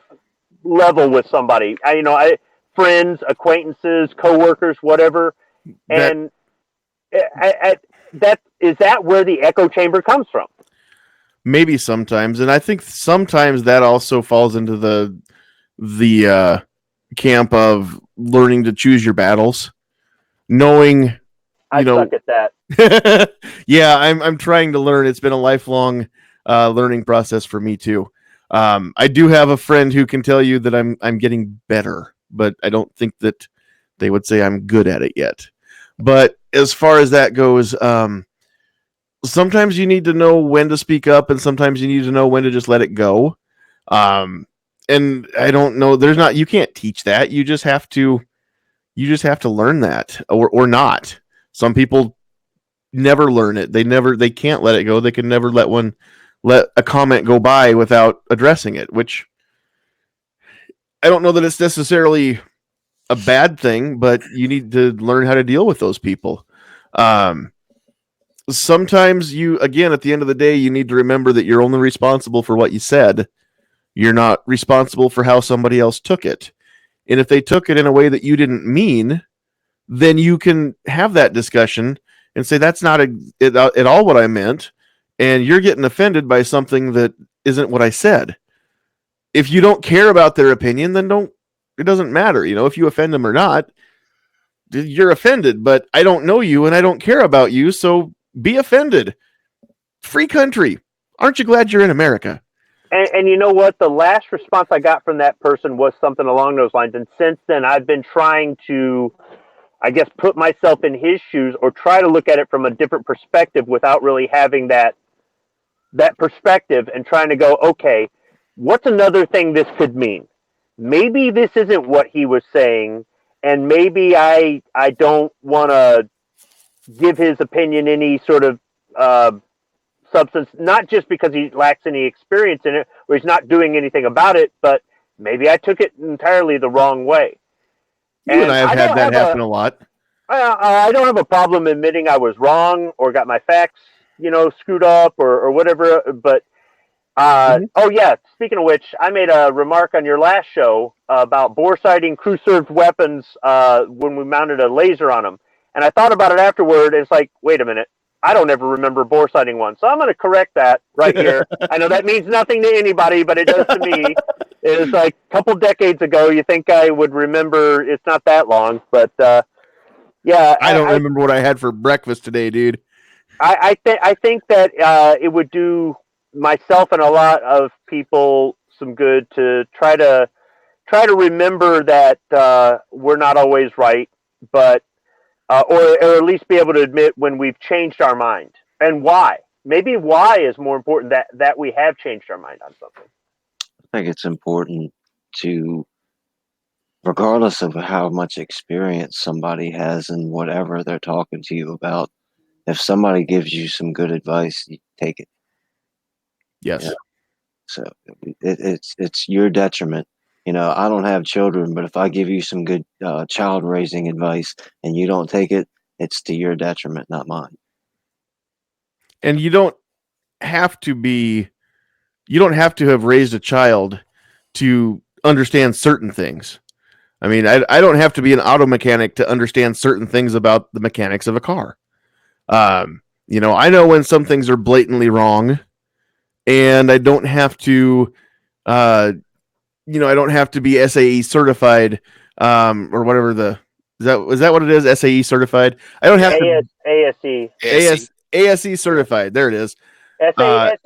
level with somebody. Friends, acquaintances, coworkers, whatever. And is that where the echo chamber comes from? Maybe sometimes, and I think sometimes that also falls into the camp of learning to choose your battles, knowing. I suck at that. Yeah, I'm trying to learn. It's been a lifelong learning process for me too. I do have a friend who can tell you that I'm getting better, but I don't think that they would say I'm good at it yet. But as far as that goes, sometimes you need to know when to speak up, and sometimes you need to know when to just let it go. And I don't know. You can't teach that. You just have to learn that, or not. Some people never learn it. They can't let it go. They can never let a comment go by without addressing it, which I don't know that it's necessarily a bad thing, but you need to learn how to deal with those people. Sometimes again, at the end of the day, you need to remember that you're only responsible for what you said. You're not responsible for how somebody else took it. And if they took it in a way that you didn't mean, then you can have that discussion and say, that's not at all what I meant. And you're getting offended by something that isn't what I said. If you don't care about their opinion, then it doesn't matter. If you offend them or not, you're offended, but I don't know you and I don't care about you, so be offended. Free country. Aren't you glad you're in America? And you know what? The last response I got from that person was something along those lines. And since then, I've been trying to, I guess, put myself in his shoes or try to look at it from a different perspective without really having that perspective and trying to go, okay, what's another thing this could mean? Maybe this isn't what he was saying, and maybe I don't want to give his opinion any sort of substance, not just because he lacks any experience in it or he's not doing anything about it, but maybe I took it entirely the wrong way. You and I have had that happen a lot. I don't have a problem admitting I was wrong or got my facts, screwed up or whatever. But oh yeah, speaking of which, I made a remark on your last show about bore sighting crew served weapons when we mounted a laser on them, and I thought about it afterward. And it's like, wait a minute, I don't ever remember bore sighting one, so I'm going to correct that right here. I know that means nothing to anybody, but it does to me. It was like a couple decades ago. You think I would remember? It's not that long, but yeah. I don't remember what I had for breakfast today, dude. I think that it would do myself and a lot of people some good to try to remember that we're not always right, but or at least be able to admit when we've changed our mind and why. Maybe why is more important, that we have changed our mind on something. I think it's important to, regardless of how much experience somebody has in whatever they're talking to you about, if somebody gives you some good advice, you take it. Yes. Yeah. So it's your detriment. I don't have children, but if I give you some good child raising advice and you don't take it, it's to your detriment, not mine. And you don't have to have raised a child to understand certain things. I mean, I don't have to be an auto mechanic to understand certain things about the mechanics of a car. I know when some things are blatantly wrong, and I don't have to, I don't have to be SAE certified, or whatever is that what it is? SAE certified. I don't have to ASE certified. There it is.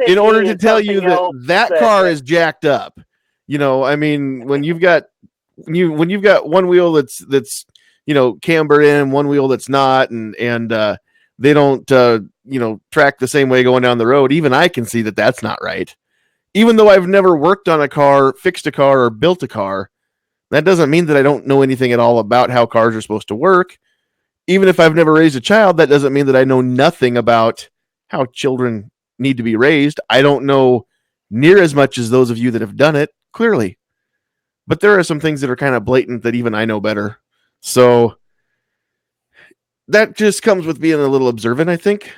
In order to tell you that car is jacked up. I mean, when you've got one wheel that's cambered in, one wheel that's not, and they don't track the same way going down the road, even I can see that that's not right. Even though I've never worked on a car, fixed a car, or built a car, that doesn't mean that I don't know anything at all about how cars are supposed to work. Even if I've never raised a child, that doesn't mean that I know nothing about how children need to be raised. I don't know near as much as those of you that have done it, clearly. But there are some things that are kind of blatant that even I know better. So that just comes with being a little observant, I think.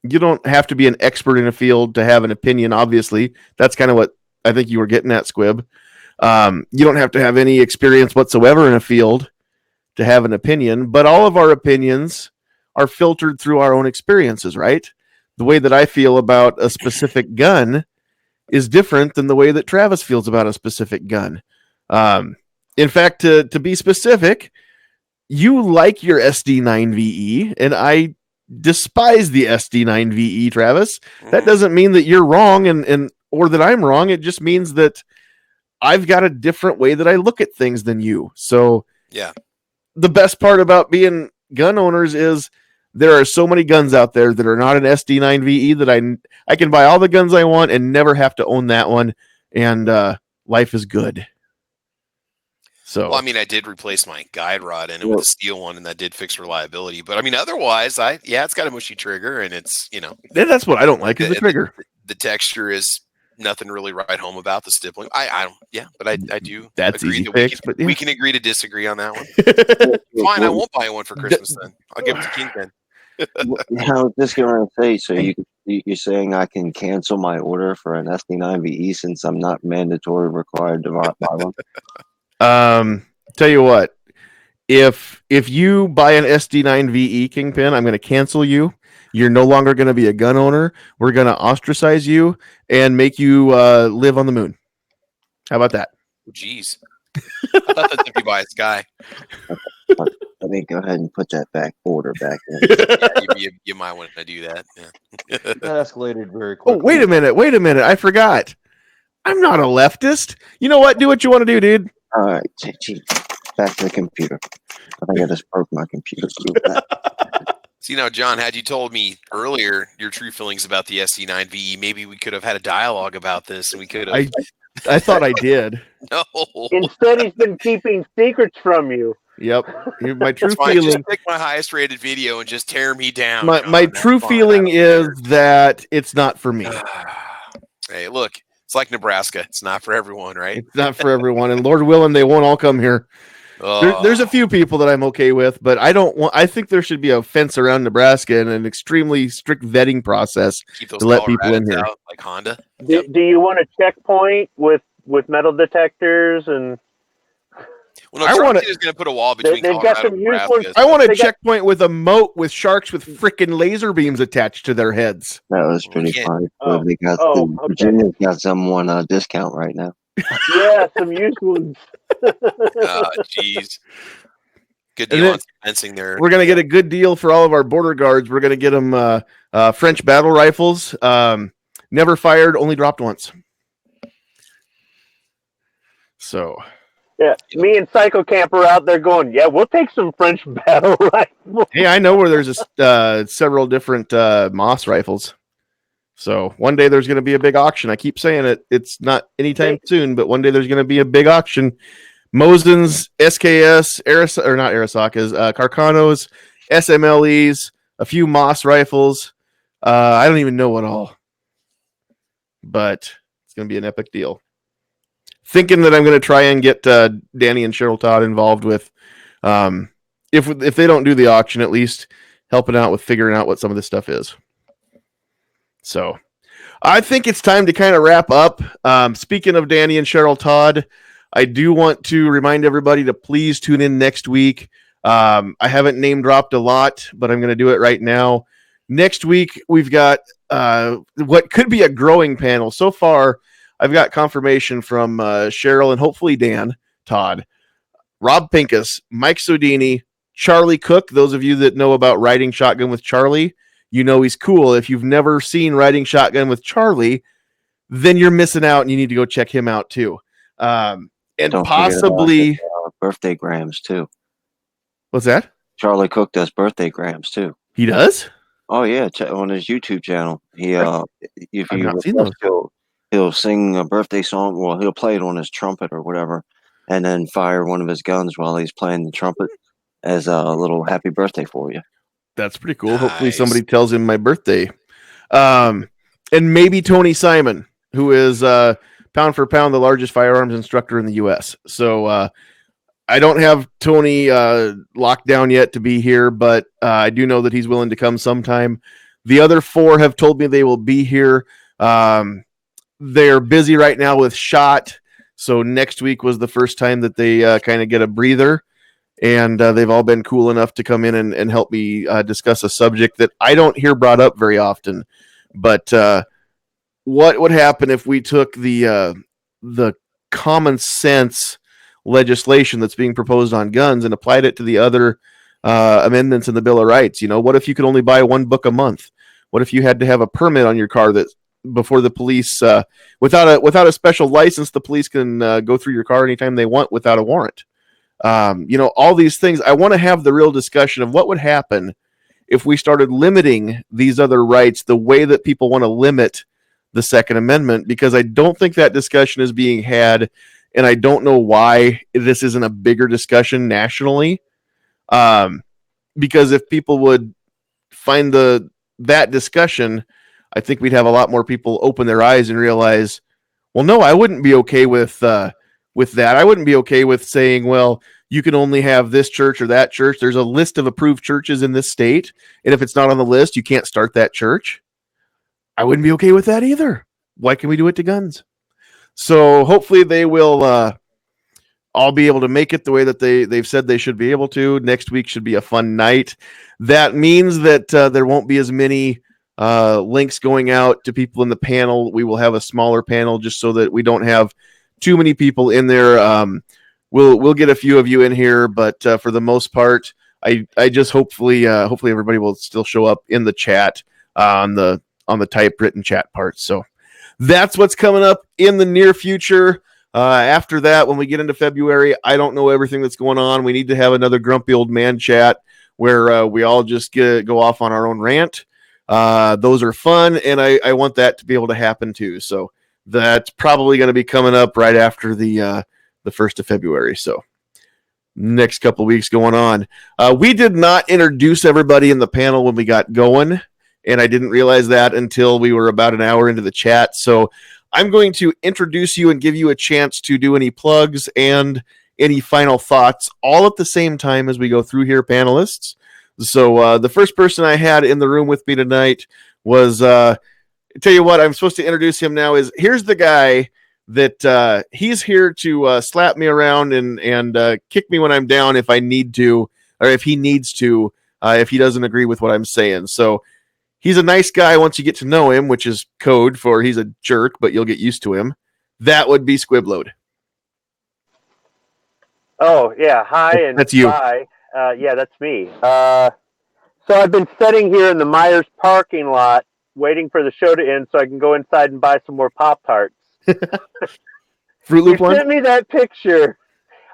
You don't have to be an expert in a field to have an opinion, obviously. That's kind of what I think you were getting at, Squib. You don't have to have any experience whatsoever in a field to have an opinion, but all of our opinions are filtered through our own experiences, right? The way that I feel about a specific gun is different than the way that Travis feels about a specific gun. In fact, to be specific, you like your SD9VE, and I despise the SD9VE, Travis. That doesn't mean that you're wrong and or that I'm wrong. It just means that I've got a different way that I look at things than you. So yeah, the best part about being gun owners is there are so many guns out there that are not an SD9VE that I can buy all the guns I want and never have to own that one, and life is good. So, well, I mean, I did replace my guide rod in it with a steel one, and that did fix reliability. But I mean, otherwise, it's got a mushy trigger, and it's that's what I don't like is the trigger. The texture is nothing really right home about the stippling. I don't, but I do. That's agree easy that fix, we can agree to disagree on that one. Fine, I won't buy one for Christmas then. I'll give it to Kingpin. I was just going to say, so you're saying I can cancel my order for an SD9VE since I'm not mandatory required to buy one? Tell you what, if you buy an SD9VE, Kingpin, I'm going to cancel you. You're no longer going to be a gun owner. We're going to ostracize you and make you live on the moon. How about that? Jeez. I thought that's if you buy a Sky. Let me go ahead and put that back order back in. Yeah, you might want to do that. Yeah. That escalated very Oh, quickly. wait a minute. I forgot. I'm not a leftist. You know what? Do what you want to do, dude. All right, gee, back to the computer. I think I just broke my computer. See, now, John, had you told me earlier your true feelings about the SC9VE, maybe we could have had a dialogue about this, and we could have. I thought I did. No. Instead, he's been keeping secrets from you. Yep. My true That's fine. feeling. Just pick my highest rated video and just tear me down. My John. That's true fine. feeling I don't is that it's not for me. care. Hey, look, it's like Nebraska. It's not for everyone, right? It's not for everyone, and Lord willing, they won't all come here. There's a few people that I'm okay with, but I think there should be a fence around Nebraska and an extremely strict vetting process Keep those to let people in Colorados here. out, like Honda. Do you want a checkpoint with metal detectors and? Well, no, I Trump wanna- is going to put a wall between They've got Colorado some and used Nebraska. ones. I want a They got- checkpoint with a moat with sharks with freaking laser beams attached to their heads. That was pretty Yeah. funny. Oh. They got Oh, okay. Virginia's got someone on a discount right now. Yeah, some used ones. Jeez. Good And deal then on fencing there. We're gonna get a good deal for all of our border guards. We're gonna get them French battle rifles. Never fired, only dropped once. So Yeah, me and Psycho Camp are out there going, yeah, we'll take some French battle rifles. hey, I know where there's several different Moss rifles. So one day there's going to be a big auction. I keep saying it. It's not anytime soon, but one day there's going to be a big auction. Mosin's, SKS, not Arisakas, Carcanos, SMLEs, a few Moss rifles. I don't even know what all. But it's going to be an epic deal. Thinking that I'm going to try and get Danny and Cheryl Todd involved with, if they don't do the auction, at least helping out with figuring out what some of this stuff is. So I think it's time to kind of wrap up. Speaking of Danny and Cheryl Todd, I do want to remind everybody to please tune in next week. I haven't name dropped a lot, but I'm going to do it right now. Next week, we've got what could be a growing panel. So far, I've got confirmation from Cheryl and hopefully Dan Todd, Rob Pincus, Mike Sodini, Charlie Cook. Those of you that know about riding shotgun with Charlie, you know he's cool. If you've never seen riding shotgun with Charlie, then you're missing out, and you need to go check him out too. And Don't possibly forget about birthday grams too. What's that? Charlie Cook does birthday grams too. He does? Oh yeah, on his YouTube channel. He if I've you not seen request, those. he'll sing a birthday song. Well, he'll play it on his trumpet or whatever, and then fire one of his guns while he's playing the trumpet as a little happy birthday for you. That's pretty cool. Hopefully Nice. somebody tells him my birthday. And maybe Tony Simon, who is pound for pound the largest firearms instructor in the U.S. So I don't have Tony locked down yet to be here, but I do know that he's willing to come sometime. The other four have told me they will be here. They're busy right now with SHOT. So next week was the first time that they kind of get a breather. And they've all been cool enough to come in and help me discuss a subject that I don't hear brought up very often. But what would happen if we took the common sense legislation that's being proposed on guns and applied it to the other amendments in the Bill of Rights? You know, what if you could only buy one book a month? What if you had to have a permit on your car that before the police, without a special license, the police can go through your car anytime they want without a warrant? You know, all these things. I want to have the real discussion of what would happen if we started limiting these other rights the way that people want to limit the Second Amendment, because I don't think that discussion is being had, and I don't know why this isn't a bigger discussion nationally. Because if people would find that discussion, I think we'd have a lot more people open their eyes and realize, well, no, I wouldn't be okay with that. I wouldn't be okay with saying, well, you can only have this church or that church. There's a list of approved churches in this state, and if it's not on the list, you can't start that church. I wouldn't be okay with that either. Why can we do it to guns? So hopefully they will all be able to make it the way that they've said they should be able to. Next week should be a fun night. That means that there won't be as many links going out to people in the panel. We will have a smaller panel just so that we don't have too many people in there we'll get a few of you in here, but for the most part, I just hopefully everybody will still show up in the chat on the typewritten chat part. So that's what's coming up in the near future. After that, when we get into February, I don't know everything that's going on. We need to have another grumpy old man chat where we all just go off on our own rant. Those are fun, and I want that to be able to happen too. So that's probably going to be coming up right after the 1st of February. So next couple of weeks going on. We did not introduce everybody in the panel when we got going, and I didn't realize that until we were about an hour into the chat. So I'm going to introduce you and give you a chance to do any plugs and any final thoughts all at the same time as we go through here, panelists. So the first person I had in the room with me tonight was, tell you what, I'm supposed to introduce him now. Here's the guy that he's here to slap me around and kick me when I'm down if I need to, or if he needs to, if he doesn't agree with what I'm saying. So he's a nice guy once you get to know him, which is code for he's a jerk, but you'll get used to him. That would be Squibload. Oh, yeah. Hi and That's you. bye. Yeah, that's me. So I've been sitting here in the Myers parking lot waiting for the show to end so I can go inside and buy some more Pop-Tarts. Fruit Loop You one? sent me that picture.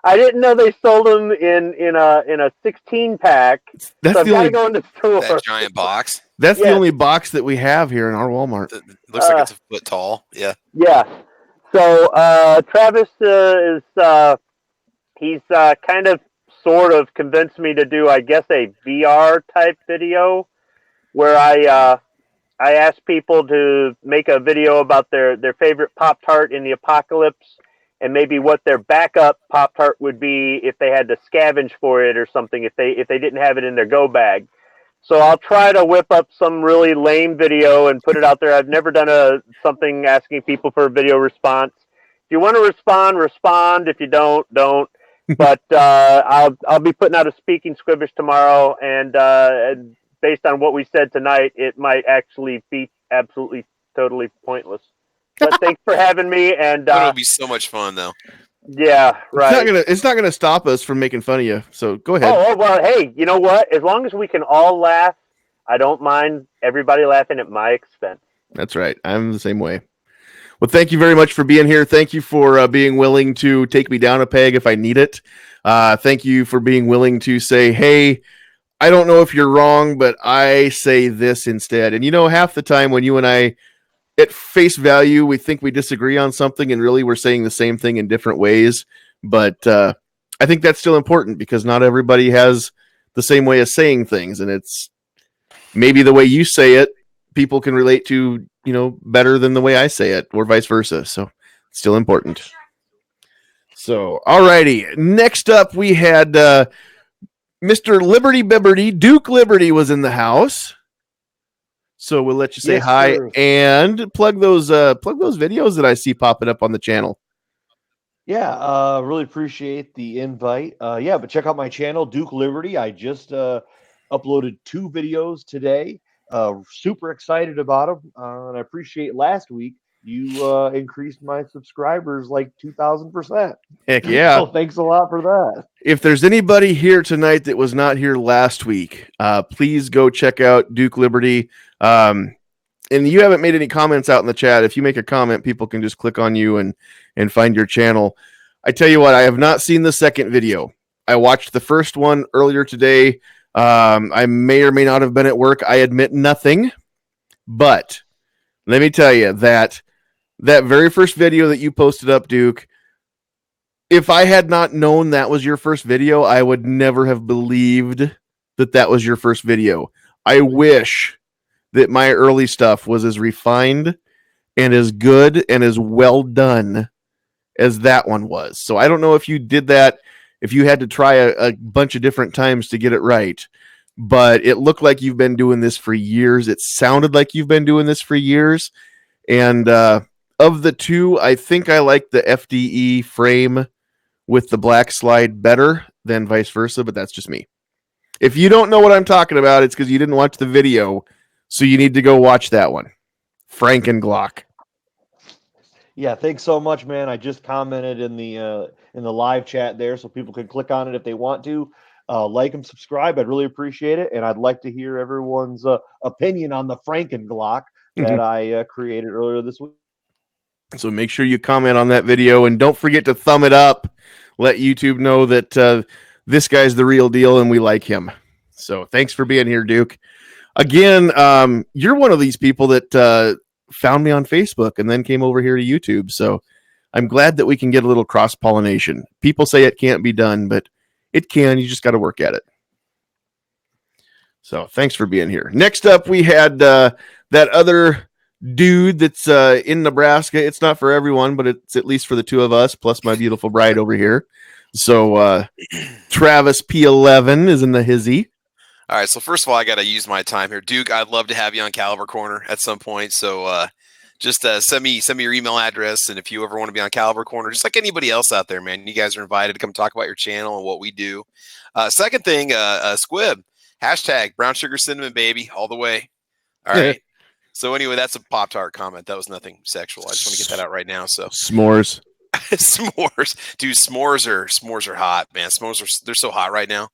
I didn't know they sold them in a 16-pack. That's So I've the got only to go in the store. That giant box. That's the Yes. only box that we have here in our Walmart. It looks like it's a foot tall. Yeah. Yeah. So Travis is he's kind of sort of convinced me to do, I guess, a VR type video where I ask people to make a video about their favorite Pop-Tart in the apocalypse and maybe what their backup Pop-Tart would be if they had to scavenge for it or something, if they didn't have it in their go bag. So I'll try to whip up some really lame video and put it out there. I've never done something asking people for a video response. If you want to respond. If you don't. But I'll be putting out a speaking squibbish tomorrow, and based on what we said tonight, it might actually be absolutely totally pointless. But thanks for having me, and It'll be so much fun, though. yeah, right. It's not gonna stop us from making fun of you. So go ahead. Oh, well, hey, you know what? As long as we can all laugh, I don't mind everybody laughing at my expense. That's right. I'm the same way. Well, thank you very much for being here. Thank you for being willing to take me down a peg if I need it. Thank you for being willing to say, hey, I don't know if you're wrong, but I say this instead. And half the time when you and I, at face value, we think we disagree on something and really we're saying the same thing in different ways. But I think that's still important because not everybody has the same way of saying things. And it's maybe the way you say it, people can relate to, better than the way I say it or vice versa. So it's still important. So, alrighty. Next up, we had Mr. Liberty Bibberty. Duke Liberty was in the house. So we'll let you say hi, sir. and plug those videos that I see popping up on the channel. Yeah, really appreciate the invite. But check out my channel, Duke Liberty. I just uploaded 2 videos today. Super excited about them, and I appreciate last week you increased my subscribers like 2,000%. Heck yeah! So thanks a lot for that. If there's anybody here tonight that was not here last week, please go check out Duke Liberty. And you haven't made any comments out in the chat. If you make a comment, people can just click on you and find your channel. I tell you what, I have not seen the second video. I watched the first one earlier today. I may or may not have been at work. I admit nothing. But let me tell you that very first video that you posted up, Duke, if I had not known that was your first video, I would never have believed that was your first video. I wish that my early stuff was as refined and as good and as well done as that one was. So I don't know if you did that, if you had to try a bunch of different times to get it right, but it looked like you've been doing this for years. It sounded like you've been doing this for years. And of the 2, I think I like the FDE frame with the black slide better than vice versa, but that's just me. If you don't know what I'm talking about, it's because you didn't watch the video, so you need to go watch that one. Frank and Glock. Yeah, thanks so much, man. I just commented in the live chat there, so people can click on it if they want to. Like and subscribe. I'd really appreciate it, and I'd like to hear everyone's opinion on the Frankenglock that I created earlier this week. So make sure you comment on that video, and don't forget to thumb it up. Let YouTube know that this guy's the real deal and we like him. So thanks for being here, Duke. Again, you're one of these people that found me on Facebook and then came over here to YouTube. So I'm glad that we can get a little cross-pollination. People say it can't be done, but it can. You just got to work at it. So thanks for being here. Next up, we had that other dude that's in Nebraska. It's not for everyone, but it's at least for the two of us, plus my beautiful bride over here. So Travis P11 is in the hizzy. All right, so first of all, I got to use my time here. Duke, I'd love to have you on Caliber Corner at some point. So just send me your email address, and if you ever want to be on Caliber Corner, just like anybody else out there, man, you guys are invited to come talk about your channel and what we do. Second thing, Squib, hashtag brown sugar cinnamon baby all the way. All right. So anyway, that's a Pop-Tart comment. That was nothing sexual. I just want to get that out right now. So s'mores. S'mores, dude. S'mores are hot, man. They're so hot right now.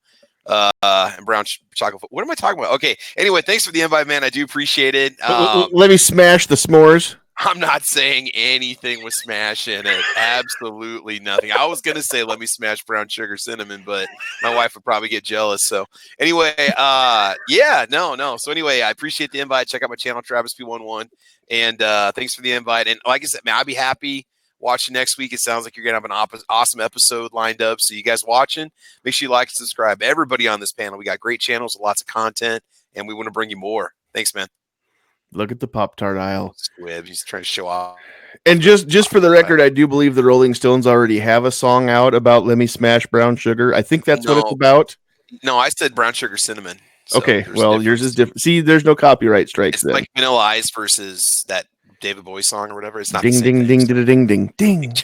And brown chocolate. What am I talking about? Okay. Anyway, thanks for the invite, man. I do appreciate it. Let me smash the s'mores. I'm not saying anything with smash in it. Absolutely nothing. I was gonna say let me smash brown sugar cinnamon, but my wife would probably get jealous. So anyway, no. So anyway, I appreciate the invite. Check out my channel, Travis P11, and thanks for the invite. And like I said, man, I'll be happy watching next week. It sounds like you're gonna have an awesome episode lined up. So you guys watching, make sure you like and subscribe. Everybody on this panel, we got great channels with lots of content, and we want to bring you more. Thanks, man. Look at the Pop-Tart aisle. Squib, he's trying to show off. And just for the record, I do believe the Rolling Stones already have a song out about "Let Me Smash Brown Sugar." I think that's what it's about. No, I said brown sugar cinnamon. So okay, well, yours is different. See, there's no copyright strikes. It's like Vanilla Ice versus that David Bowie song or whatever. It's not ding, the same ding, thing, ding, ding, ding, ding.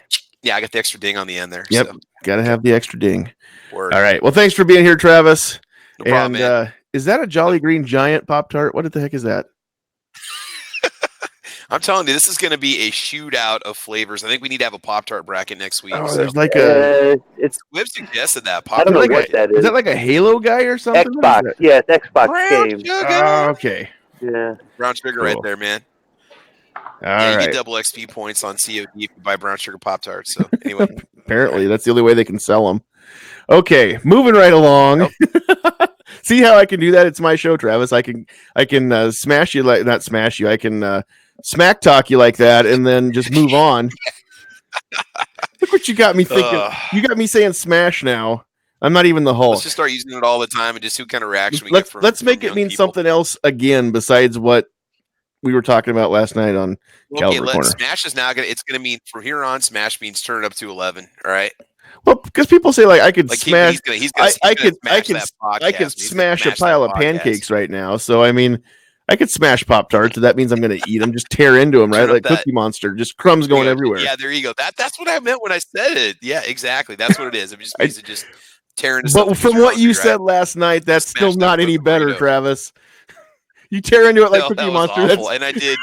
Yeah, I got the extra ding on the end there. Yep, so. Got to have the extra ding. Word. All right. Well, thanks for being here, Travis. No problem, man. Is that a Jolly Green Giant Pop-Tart? What the heck is that? I'm telling you, this is going to be a shootout of flavors. I think we need to have a Pop-Tart bracket next week. Oh, there's like a. Web suggested that. I don't know like what that is. Is that like a Halo guy or something? Xbox. Yeah, it's Xbox Brown game. sugar. Okay. Yeah. Brown sugar right there, man. All You right. get double XP points on COD if you buy brown sugar Pop-Tarts. So anyway. Apparently, that's the only way they can sell them. Okay, moving right along. Nope. See how I can do that? It's my show, Travis. I can smash you like not smash you. I can smack talk you like that, and then just move on. Look what you got me thinking. You got me saying smash now. I'm not even the Hulk. Let's just start using it all the time and just see what kind of reaction we let's get from. Let's make from it mean people. something else again besides what we were talking about last night on Caliber Corner. Smash is now it's gonna mean from here on. Smash means turn it up to 11. All right. Well, because people say like I could smash. I could smash a pile of pancakes right now. So I mean, I could smash Pop-Tarts. So that means I'm going to eat them. Just tear into them, right? Like Cookie Monster, just crumbs going everywhere. Yeah, there you go. That's what I meant when I said it. Yeah, exactly. That's what it is. It just means it just tearing. But from what you said last night, that's still not any better, Travis. You tear into it like Cookie Monster. Awful. And I did.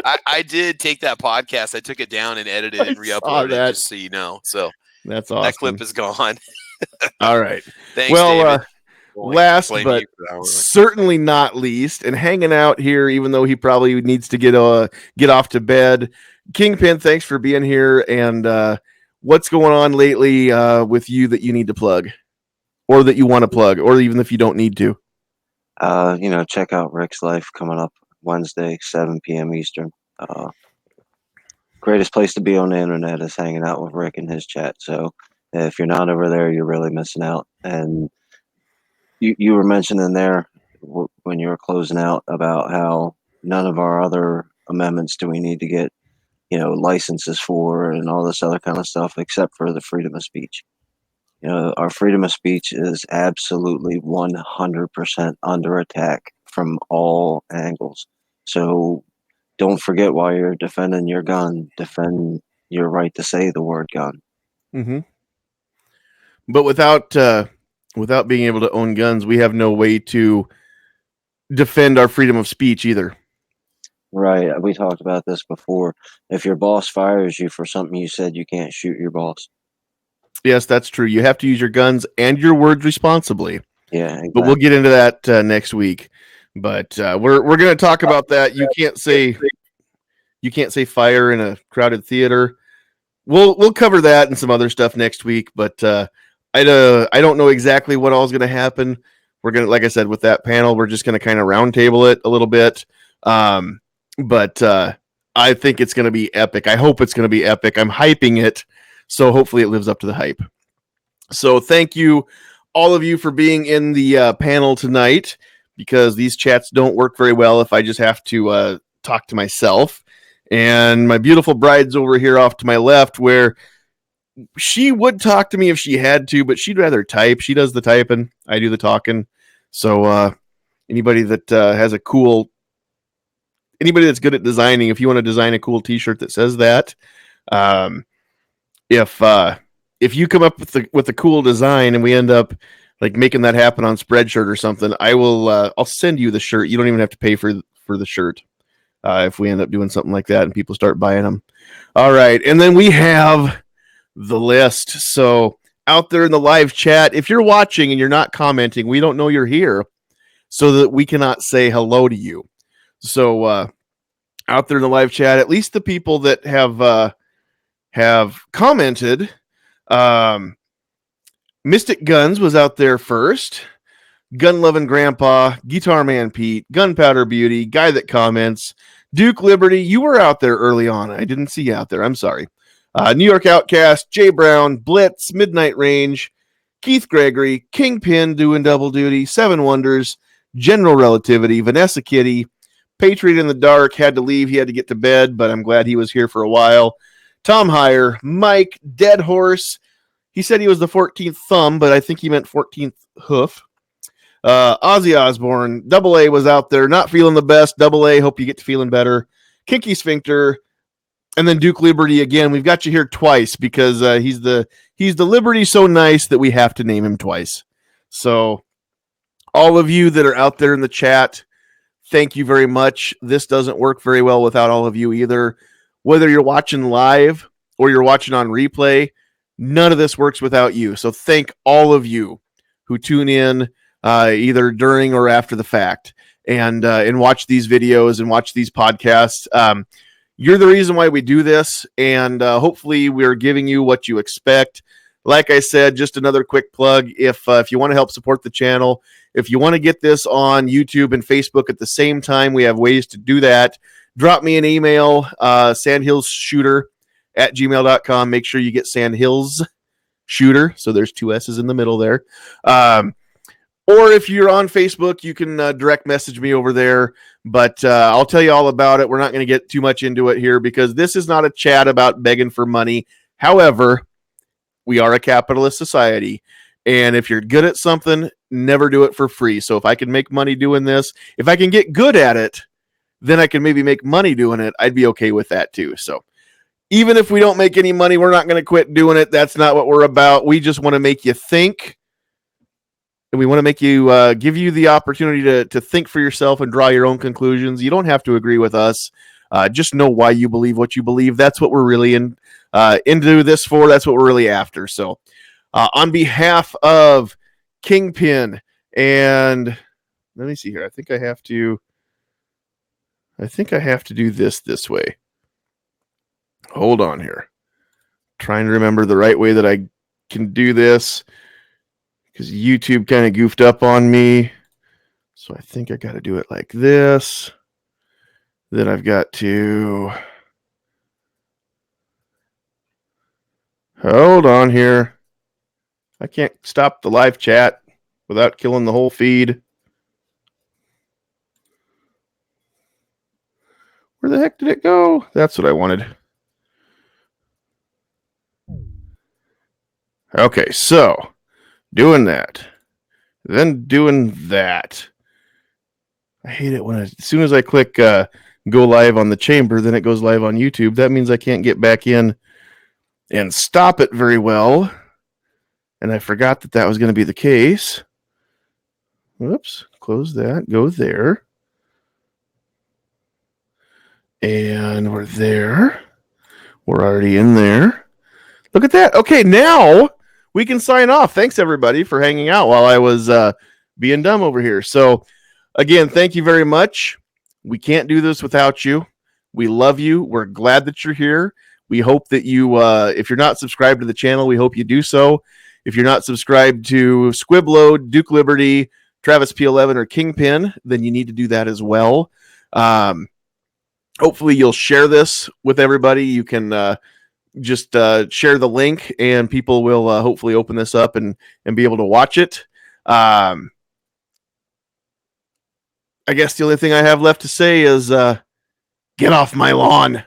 I did take that podcast. I took it down and edited and re-uploaded it, just so you know. So that's awesome. That clip is gone. All right. Thanks, well, David. Last but certainly not least, and hanging out here, even though he probably needs to get off to bed. Kingpin, thanks for being here. And what's going on lately with you that you need to plug, or that you want to plug, or even if you don't need to? Check out Rick's Life coming up Wednesday, 7 p.m. Eastern. Greatest place to be on the internet is hanging out with Rick and his chat. So if you're not over there, you're really missing out. And you were mentioning there when you were closing out about how none of our other amendments do we need to get, licenses for and all this other kind of stuff, except for the freedom of speech. Our freedom of speech is absolutely 100% under attack from all angles. So don't forget, while you're defending your gun, defend your right to say the word gun. Mm-hmm. But without being able to own guns, we have no way to defend our freedom of speech either. Right. We talked about this before. If your boss fires you for something you said, you can't shoot your boss. Yes, that's true. You have to use your guns and your words responsibly. Yeah, exactly. But we'll get into that next week. But we're going to talk about that. You can't say fire in a crowded theater. We'll cover that and some other stuff next week. But I don't know exactly what all is going to happen. We're gonna, like I said, with that panel, we're just going to kind of roundtable it a little bit. But I think it's going to be epic. I hope it's going to be epic. I'm hyping it, so hopefully it lives up to the hype. So thank you, all of you, for being in the panel tonight, because these chats don't work very well if I just have to talk to myself. And my beautiful bride's over here off to my left, where she would talk to me if she had to, but she'd rather type. She does the typing, I do the talking. So anybody that has anybody that's good at designing, if you want to design a cool t-shirt that says that, if you come up with a cool design and we end up like making that happen on Spreadshirt or something, I'll send you the shirt. You don't even have to pay for the shirt if we end up doing something like that and people start buying them. All right, and then we have the list. So out there in the live chat, if you're watching and you're not commenting, we don't know you're here, so that we cannot say hello to you. So out there in the live chat, at least the people that have commented, Mystic Guns was out there first. Gun Loving Grandpa, Guitar Man Pete, Gunpowder Beauty, Guy That Comments, Duke Liberty. You were out there early on. I didn't see you out there. I'm sorry. New York Outcast, Jay Brown, Blitz, Midnight Range, Keith Gregory, Kingpin doing double duty, Seven Wonders, General Relativity, Vanessa Kitty, Patriot in the Dark, had to leave. He had to get to bed, but I'm glad he was here for a while. Tom Heyer, Mike, Dead Horse. He said he was the 14th thumb, but I think he meant 14th hoof. Ozzy Osbourne, Double A was out there, not feeling the best. Double A, hope you get to feeling better. Kinky Sphincter, and then Duke Liberty again. We've got you here twice because he's the Liberty so nice that we have to name him twice. So all of you that are out there in the chat, thank you very much. This doesn't work very well without all of you either. Whether you're watching live or you're watching on replay, none of this works without you. So thank all of you who tune in either during or after the fact and watch these videos and watch these podcasts. You're the reason why we do this, and hopefully we're giving you what you expect. Like I said, just another quick plug. If you want to help support the channel, if you want to get this on YouTube and Facebook at the same time, we have ways to do that. Drop me an email, sandhillsshooter@gmail.com. Make sure you get Sandhills Shooter, so there's two S's in the middle there. Or if you're on Facebook, you can direct message me over there. But I'll tell you all about it. We're not going to get too much into it here because this is not a chat about begging for money. However, we are a capitalist society. And if you're good at something, never do it for free. So if I can make money doing this, if I can get good at it, then I can maybe make money doing it. I'd be okay with that too. So even if we don't make any money, we're not going to quit doing it. That's not what we're about. We just want to make you think. And we want to make you give you the opportunity to think for yourself and draw your own conclusions. You don't have to agree with us. Just know why you believe what you believe. That's what we're really into this for. That's what we're really after. So on behalf of Kingpin and let me see here. I think I have to do this way. Hold on here. Trying to remember the right way that I can do this, because YouTube kind of goofed up on me. So I think I got to do it like this. Then I've got to... Hold on here. I can't stop the live chat without killing the whole feed. Where the heck did it go? That's what I wanted. Okay, so doing that. Then doing that. I hate it when as soon as I click go live on the chamber, then it goes live on YouTube. That means I can't get back in and stop it very well. And I forgot that was going to be the case. Whoops. Close that. Go there. And we're there. We're already in there. Look at that. Okay, now we can sign off. Thanks, everybody, for hanging out while I was being dumb over here. So, again, thank you very much. We can't do this without you. We love you. We're glad that you're here. We hope that you, if you're not subscribed to the channel, we hope you do so. If you're not subscribed to Squibload, Duke Liberty, Travis P11, or Kingpin, then you need to do that as well. Hopefully you'll share this with everybody. You can just share the link, and people will hopefully open this up and be able to watch it. I guess the only thing I have left to say is get off my lawn.